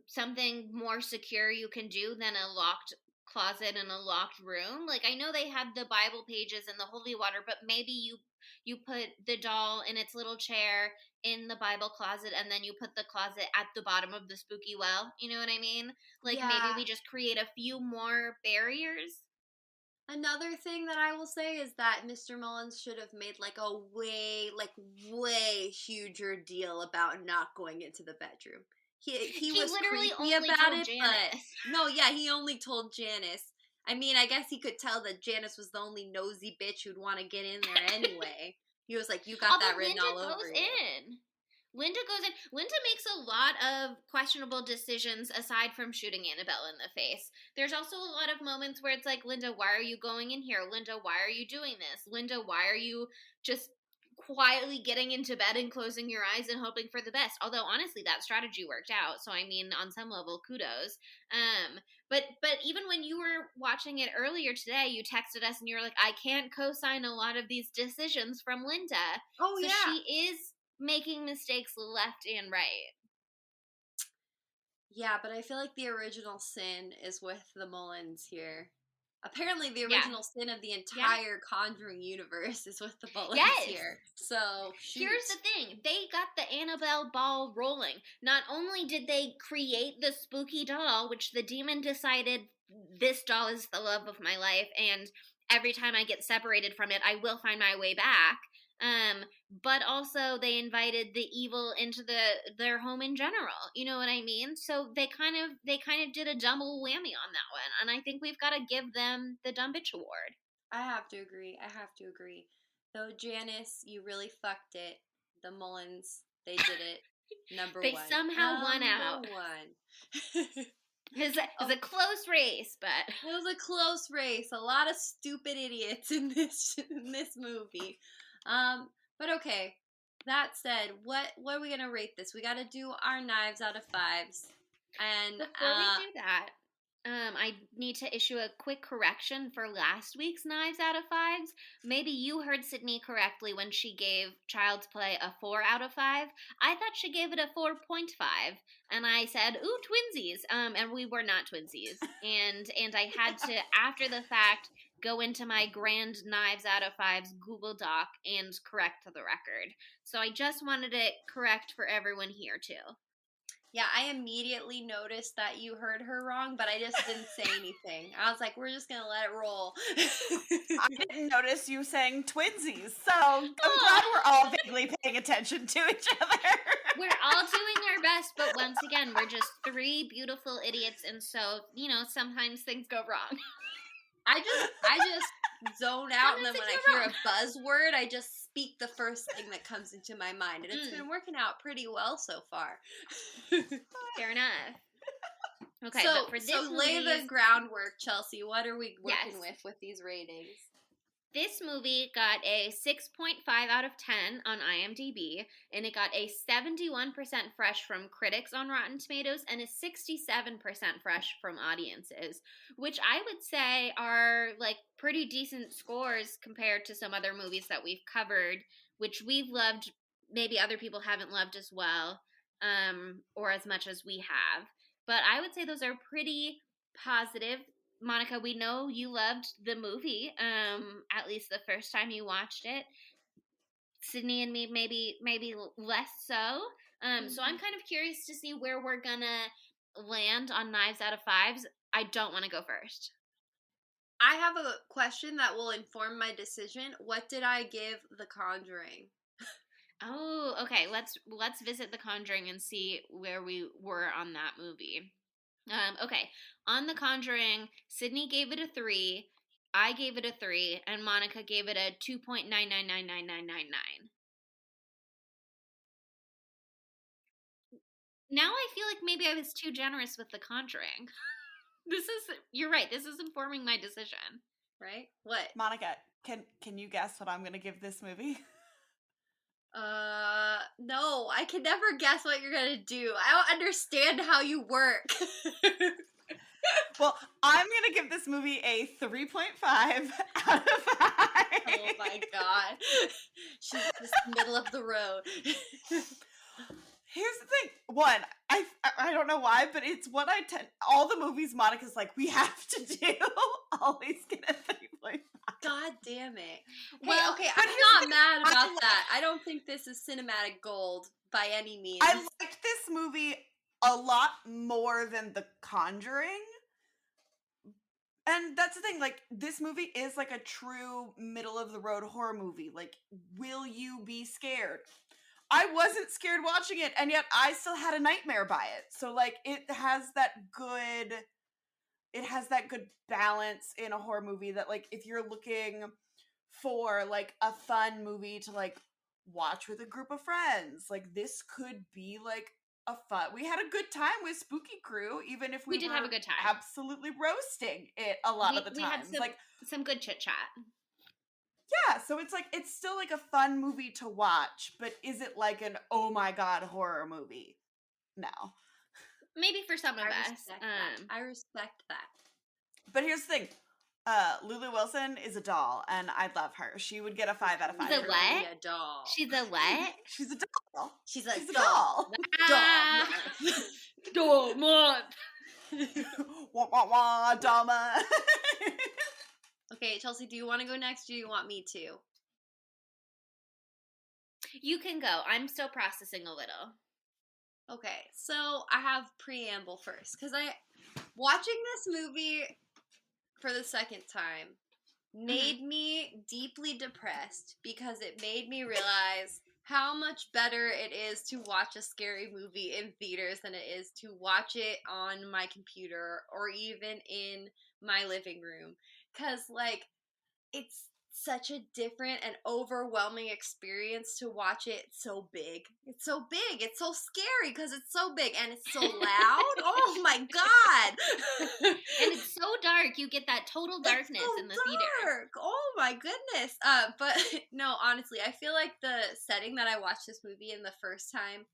Speaker 6: something more secure you can do than a locked closet in a locked room. Like, I know they had the Bible pages and the holy water, but maybe you put the doll in its little chair in the Bible closet, and then you put the closet at the bottom of the spooky well. You know what I mean? Like,
Speaker 5: Yeah.
Speaker 6: maybe we just create a few more barriers.
Speaker 5: Another thing that I will say is that Mr. Mullins should have made like a way huger deal about not going into the bedroom. He was
Speaker 6: literally
Speaker 5: creepy
Speaker 6: only
Speaker 5: about
Speaker 6: told
Speaker 5: it,
Speaker 6: Janice.
Speaker 5: but no, yeah, he only told Janice. I mean, I guess he could tell that Janice was the only nosy bitch who'd want to get in there anyway. He was like, "You got that written all over you."
Speaker 6: Linda goes in. Linda makes a lot of questionable decisions aside from shooting Annabelle in the face. There's also a lot of moments where it's like, Linda, why are you going in here? Linda, why are you doing this? Linda, why are you just quietly getting into bed and closing your eyes and hoping for the best? Although, honestly, that strategy worked out. So, I mean, on some level, kudos. But even when you were watching it earlier today, you texted us and you were like, I can't co-sign a lot of these decisions from Linda.
Speaker 5: Oh,
Speaker 6: so
Speaker 5: yeah.
Speaker 6: she is making mistakes left and right.
Speaker 5: Yeah, but I feel like the original sin is with the Mullins here. Apparently, the original sin of the entire Conjuring universe is with the Mullins here. So, shoot.
Speaker 6: Here's the thing. They got the Annabelle ball rolling. Not only did they create the spooky doll, which the demon decided this doll is the love of my life, and every time I get separated from it, I will find my way back. But also they invited the evil into their home in general. You know what I mean? So they kind of did a double whammy on that one, and I think we've got to give them the Dumb Bitch Award.
Speaker 5: I have to agree. Though Janice, you really fucked it. The Mullins, they did it. Number
Speaker 6: they
Speaker 5: one.
Speaker 6: They somehow won out.
Speaker 5: Number one.
Speaker 6: It was a close race, but
Speaker 5: it was a close race. A lot of stupid idiots in this movie. But okay. That said, what are we gonna rate this? We got to do our knives out of 5s. And
Speaker 6: before we do that, I need to issue a quick correction for last week's Knives Out of 5s. Maybe you heard Sydney correctly when she gave Child's Play a 4 out of 5. I thought she gave it a 4.5, and I said, ooh, twinsies, and we were not twinsies. And I had to, after the fact, go into my grand Knives Out of 5s Google Doc and correct the record. So I just wanted it correct for everyone here, too.
Speaker 5: Yeah, I immediately noticed that you heard her wrong, but I just didn't say anything. I was like, we're just going to let it roll.
Speaker 4: I didn't notice you saying twinsies, so I'm glad we're all vaguely paying attention to each other.
Speaker 6: We're all doing our best, but once again, we're just 3 beautiful idiots, and so, sometimes things go wrong.
Speaker 5: I just zone out, and then when I hear a buzzword, I just speak the first thing that comes into my mind, and it's been working out pretty well so far.
Speaker 6: Fair enough. Okay,
Speaker 5: so,
Speaker 6: but for this
Speaker 5: so lay the groundwork, Chelsea. What are we working with these ratings?
Speaker 6: This movie got a 6.5 out of 10 on IMDb, and it got a 71% fresh from critics on Rotten Tomatoes and a 67% fresh from audiences, which I would say are like pretty decent scores compared to some other movies that we've covered, which we've loved, maybe other people haven't loved as well, or as much as we have. But I would say those are pretty positive. Monica, we know you loved the movie, at least the first time you watched it. Sydney and me maybe less so. So I'm kind of curious to see where we're gonna land on Knives Out of 5s. I don't want to go first.
Speaker 5: I have a question that will inform my decision. What did I give The Conjuring?
Speaker 6: Oh, okay. Let's visit The Conjuring and see where we were on that movie. Okay, on The Conjuring, Sydney gave it a 3, I gave it a 3, and Monica gave it a 2.99999999. Now I feel like maybe I was too generous with The Conjuring. You're right, this is informing my decision.
Speaker 5: Right? What?
Speaker 4: Monica, can you guess what I'm going to give this movie?
Speaker 5: No, I can never guess what you're gonna do. I don't understand how you work.
Speaker 4: Well, I'm gonna give this movie a 3.5 out of 5.
Speaker 5: Oh my god. She's just middle of the road.
Speaker 4: Here's the thing. One, I don't know why, but it's what I tend. All the movies Monica's like, we have to do. Always get a 3.5.
Speaker 5: God damn it.
Speaker 4: Well,
Speaker 5: okay, I'm not mad about that. I don't think this is cinematic gold by any means.
Speaker 4: I liked this movie a lot more than The Conjuring. And that's the thing, like, this movie is like a true middle-of-the-road horror movie. Like, will you be scared? I wasn't scared watching it, and yet I still had a nightmare by it. So, like, it has that good balance in a horror movie that, like, if you're looking for, like, a fun movie to, like, watch with a group of friends, like, this could be, like, a fun. We had a good time with Spooky Crew, even if we
Speaker 6: did have a good time.
Speaker 4: Absolutely roasting it a lot of the time.
Speaker 6: We had some good chit chat.
Speaker 4: Yeah, so it's like it's still like a fun movie to watch, but is it like an oh my god horror movie? No.
Speaker 6: Maybe for some of us.
Speaker 5: I respect that.
Speaker 4: But here's the thing. Lulu Wilson is a doll, and I love her. She would get a 5 out of 5.
Speaker 6: She's a what?
Speaker 5: A doll.
Speaker 6: She's a what?
Speaker 4: She's a doll.
Speaker 5: She's a doll.
Speaker 6: Doll month.
Speaker 4: Wah wah wah, Dama.
Speaker 5: Okay, Chelsea, do you want to go next, or do you want me to?
Speaker 6: You can go. I'm still processing a little.
Speaker 5: Okay, so I have preamble first, because Watching this movie for the second time made me deeply depressed because it made me realize how much better it is to watch a scary movie in theaters than it is to watch it on my computer or even in my living room. Because, like, it's such a different and overwhelming experience to watch it so big. It's so big. It's so scary because it's so big and it's so loud. Oh my god!
Speaker 6: And it's so dark. You get that total darkness in the theater.
Speaker 5: Oh my goodness. But no, honestly, I feel like the setting that I watched this movie in the first time,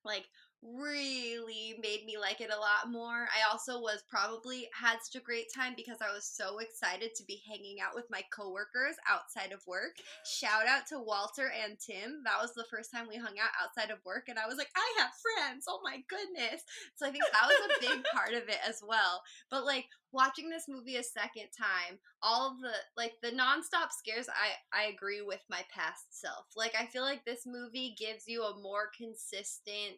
Speaker 5: like, really made me like it a lot more. I also had such a great time because I was so excited to be hanging out with my coworkers outside of work. Shout out to Walter and Tim. That was the first time we hung out outside of work, and I was like, I have friends. Oh my goodness. So I think that was a big part of it as well. But, like, watching this movie a second time, all of the nonstop scares, I agree with my past self. Like, I feel like this movie gives you a more consistent,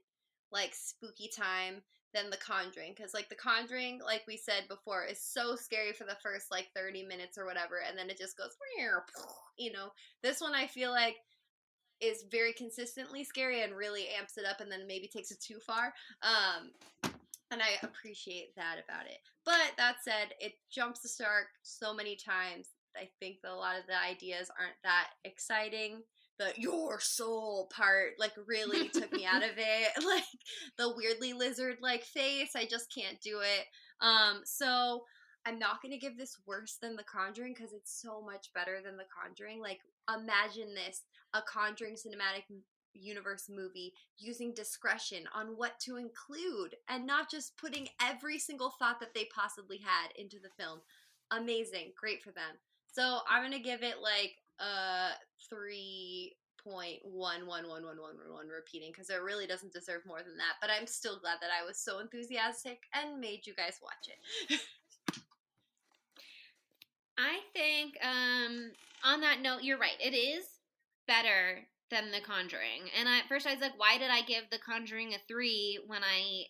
Speaker 5: like, spooky time than The Conjuring, because, like, The Conjuring, like we said before, is so scary for the first, like, 30 minutes or whatever, and then it just goes, you know. This one I feel like is very consistently scary and really amps it up and then maybe takes it too far. And I appreciate that about it. But that said, it jumps the shark so many times. I think that a lot of the ideas aren't that exciting. The your soul part, like, really took me out of it. Like, the weirdly lizard-like face, I just can't do it. So I'm not going to give this worse than The Conjuring because it's so much better than The Conjuring. Like, imagine this, a Conjuring Cinematic Universe movie using discretion on what to include and not just putting every single thought that they possibly had into the film. Amazing. Great for them. So I'm going to give it, like, 3.11111 repeating because it really doesn't deserve more than that. But I'm still glad that I was so enthusiastic and made you guys watch it.
Speaker 6: I think, on that note, you're right. It is better than The Conjuring. And at first I was like, why did I give The Conjuring a 3 when I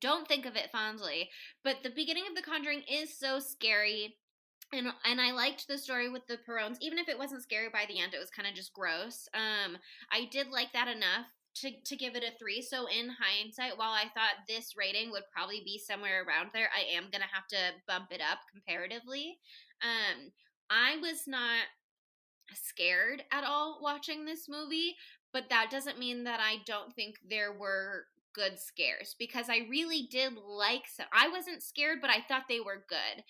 Speaker 6: don't think of it fondly? But the beginning of The Conjuring is so scary. And I liked the story with the Perones, even if it wasn't scary by the end. It was kind of just gross. I did like that enough to give it a 3. So in hindsight, while I thought this rating would probably be somewhere around there, I am gonna have to bump it up comparatively. I was not scared at all watching this movie, but that doesn't mean that I don't think there were good scares, because I really did like some. I wasn't scared, but I thought they were good.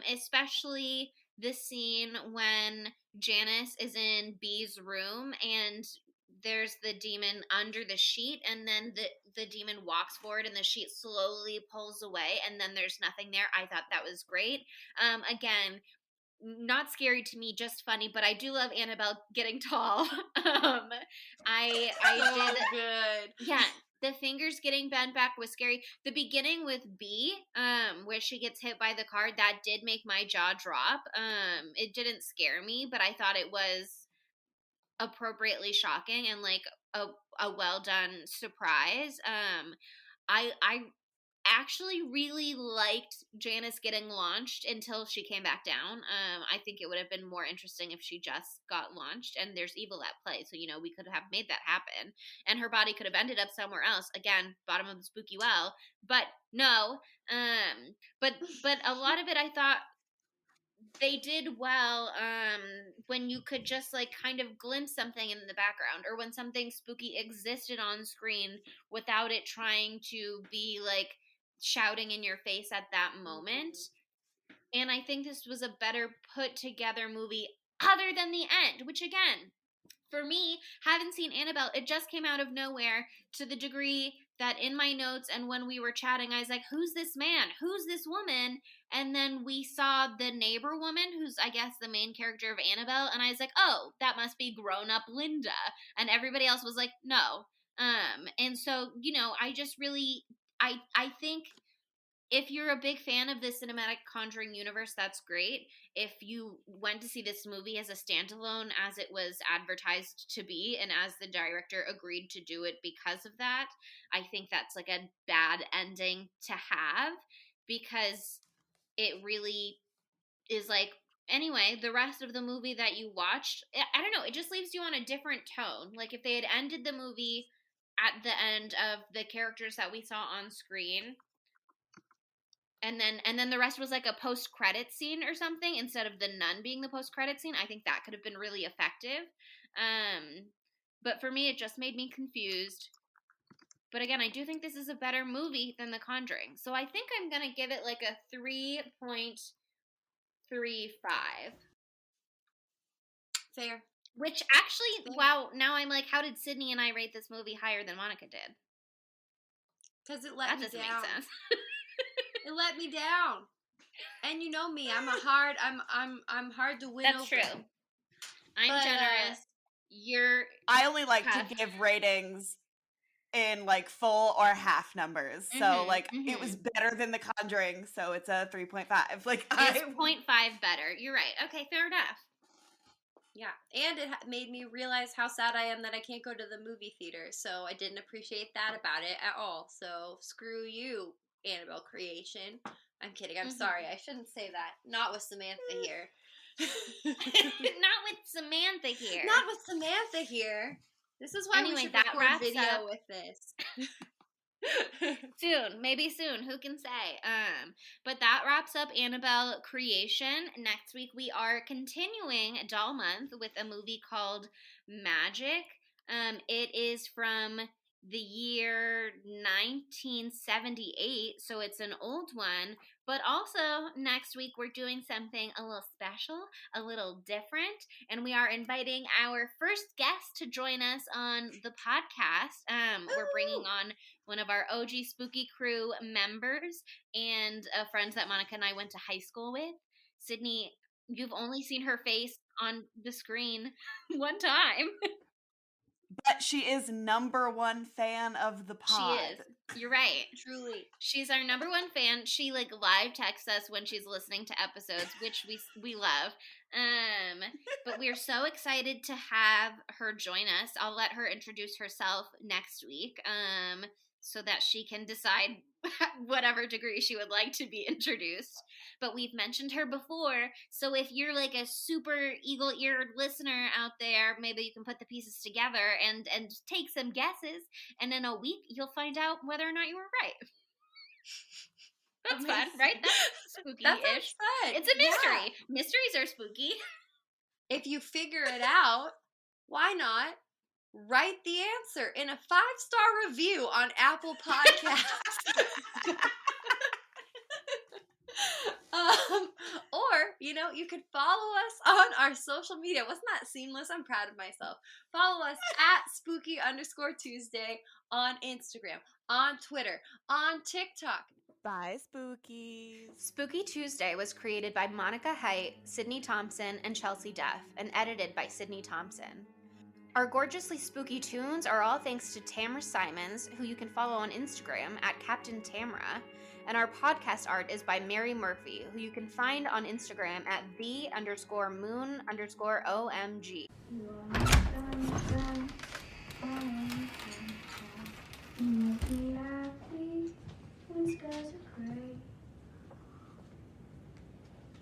Speaker 6: Especially the scene when Janice is in B's room and there's the demon under the sheet, and then the demon walks forward and the sheet slowly pulls away and then there's nothing there. I thought that was great. Again, not scary to me, just funny, but I do love Annabelle getting tall. I did
Speaker 5: good.
Speaker 6: Yeah, the fingers getting bent back was scary. The beginning with B, where she gets hit by the car, that did make my jaw drop. It didn't scare me, but I thought it was appropriately shocking and like a well done surprise. I actually really liked Janice getting launched until she came back down. I think it would have been more interesting if she just got launched, and there's evil at play, so we could have made that happen, and her body could have ended up somewhere else. Again, bottom of the spooky well, but no. But a lot of it I thought they did well, when you could just like kind of glimpse something in the background, or when something spooky existed on screen without it trying to be like shouting in your face at that moment. And I think this was a better put together movie, other than the end, which again, for me, haven't seen Annabelle. It just came out of nowhere, to the degree that in my notes and when we were chatting, I was like, who's this man? Who's this woman? And then we saw the neighbor woman, who's, I guess, the main character of Annabelle. And I was like, oh, that must be grown-up Linda. And everybody else was like, no. And so, I just really, I think if you're a big fan of the cinematic Conjuring universe, that's great. If you went to see this movie as a standalone, as it was advertised to be, and as the director agreed to do it because of that, I think that's like a bad ending to have. because it really is like, anyway, the rest of the movie that you watched, I don't know, it just leaves you on a different tone. Like if they had ended the movie at the end of the characters that we saw on screen, and then the rest was like a post-credit scene or something instead of the nun being the post-credit scene, I think that could have been really effective. But for me, it just made me confused. But again, I do think this is a better movie than The Conjuring. So I think I'm going to give it like a 3.35.
Speaker 5: Fair.
Speaker 6: Which actually, wow, now I'm like, how did Sydney and I rate this movie higher than Monica did?
Speaker 5: Because it let me down.
Speaker 6: That doesn't make sense.
Speaker 5: It let me down. And you know me, I'm hard to win over.
Speaker 6: That's true. I'm generous.
Speaker 4: I only like to give ratings in like full or half numbers. So like it was better than The Conjuring, so it's a 3.5. Like
Speaker 6: it's 0.5 better. You're right. Okay, fair enough.
Speaker 5: Yeah, and it made me realize how sad I am that I can't go to the movie theater. So I didn't appreciate that about it at all. So screw you, Annabelle creation. I'm kidding. I'm sorry. I shouldn't say that. Not with Samantha here.
Speaker 6: Not with Samantha here.
Speaker 5: Not with Samantha here. This is why we should record video with this.
Speaker 6: Soon, maybe soon, who can say? But that wraps up Annabelle creation. Next week we are continuing Doll Month with a movie called Magic. It is from the year 1978, so it's an old one. But also next week we're doing something a little special, a little different, and we are inviting our first guest to join us on the podcast. We're bringing on one of our OG Spooky Crew members and friends that Monica and I went to high school with. Sydney, you've only seen her face on the screen one time.
Speaker 4: But she is #1 fan of the pod.
Speaker 6: She is. You're right.
Speaker 5: Truly.
Speaker 6: She's our #1 fan. She like live texts us when she's listening to episodes, which we love. But we're so excited to have her join us. I'll let her introduce herself next week. So that she can decide whatever degree she would like to be introduced. But we've mentioned her before, so if you're like a super eagle-eared listener out there, maybe you can put the pieces together and take some guesses, and in a week you'll find out whether or not you were right. That's fun, right? That's spooky-ish.
Speaker 5: That sounds fun.
Speaker 6: It's a mystery. Yeah. Mysteries are spooky.
Speaker 5: If you figure it out, why not write the answer in a 5-star review on Apple Podcasts? Or, you could follow us on our social media. Wasn't that seamless? I'm proud of myself. Follow us at spooky_Tuesday on Instagram, on Twitter, on TikTok.
Speaker 4: Bye, Spookies.
Speaker 6: Spooky Tuesday was created by Monica Haidt, Sydney Thompson, and Chelsea Duff, and edited by Sydney Thompson. Our gorgeously spooky tunes are all thanks to Tamra Simons, who you can follow on Instagram at Captain Tamra, and our podcast art is by Mary Murphy, who you can find on Instagram at the_moon_OMG.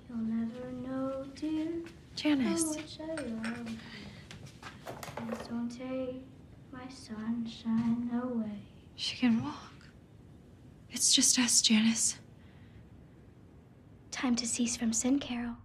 Speaker 1: You'll never know, dear,
Speaker 2: Janice.
Speaker 1: Please don't take my sunshine away.
Speaker 2: She can walk. It's just us, Janice.
Speaker 1: Time to cease from sin, Carol.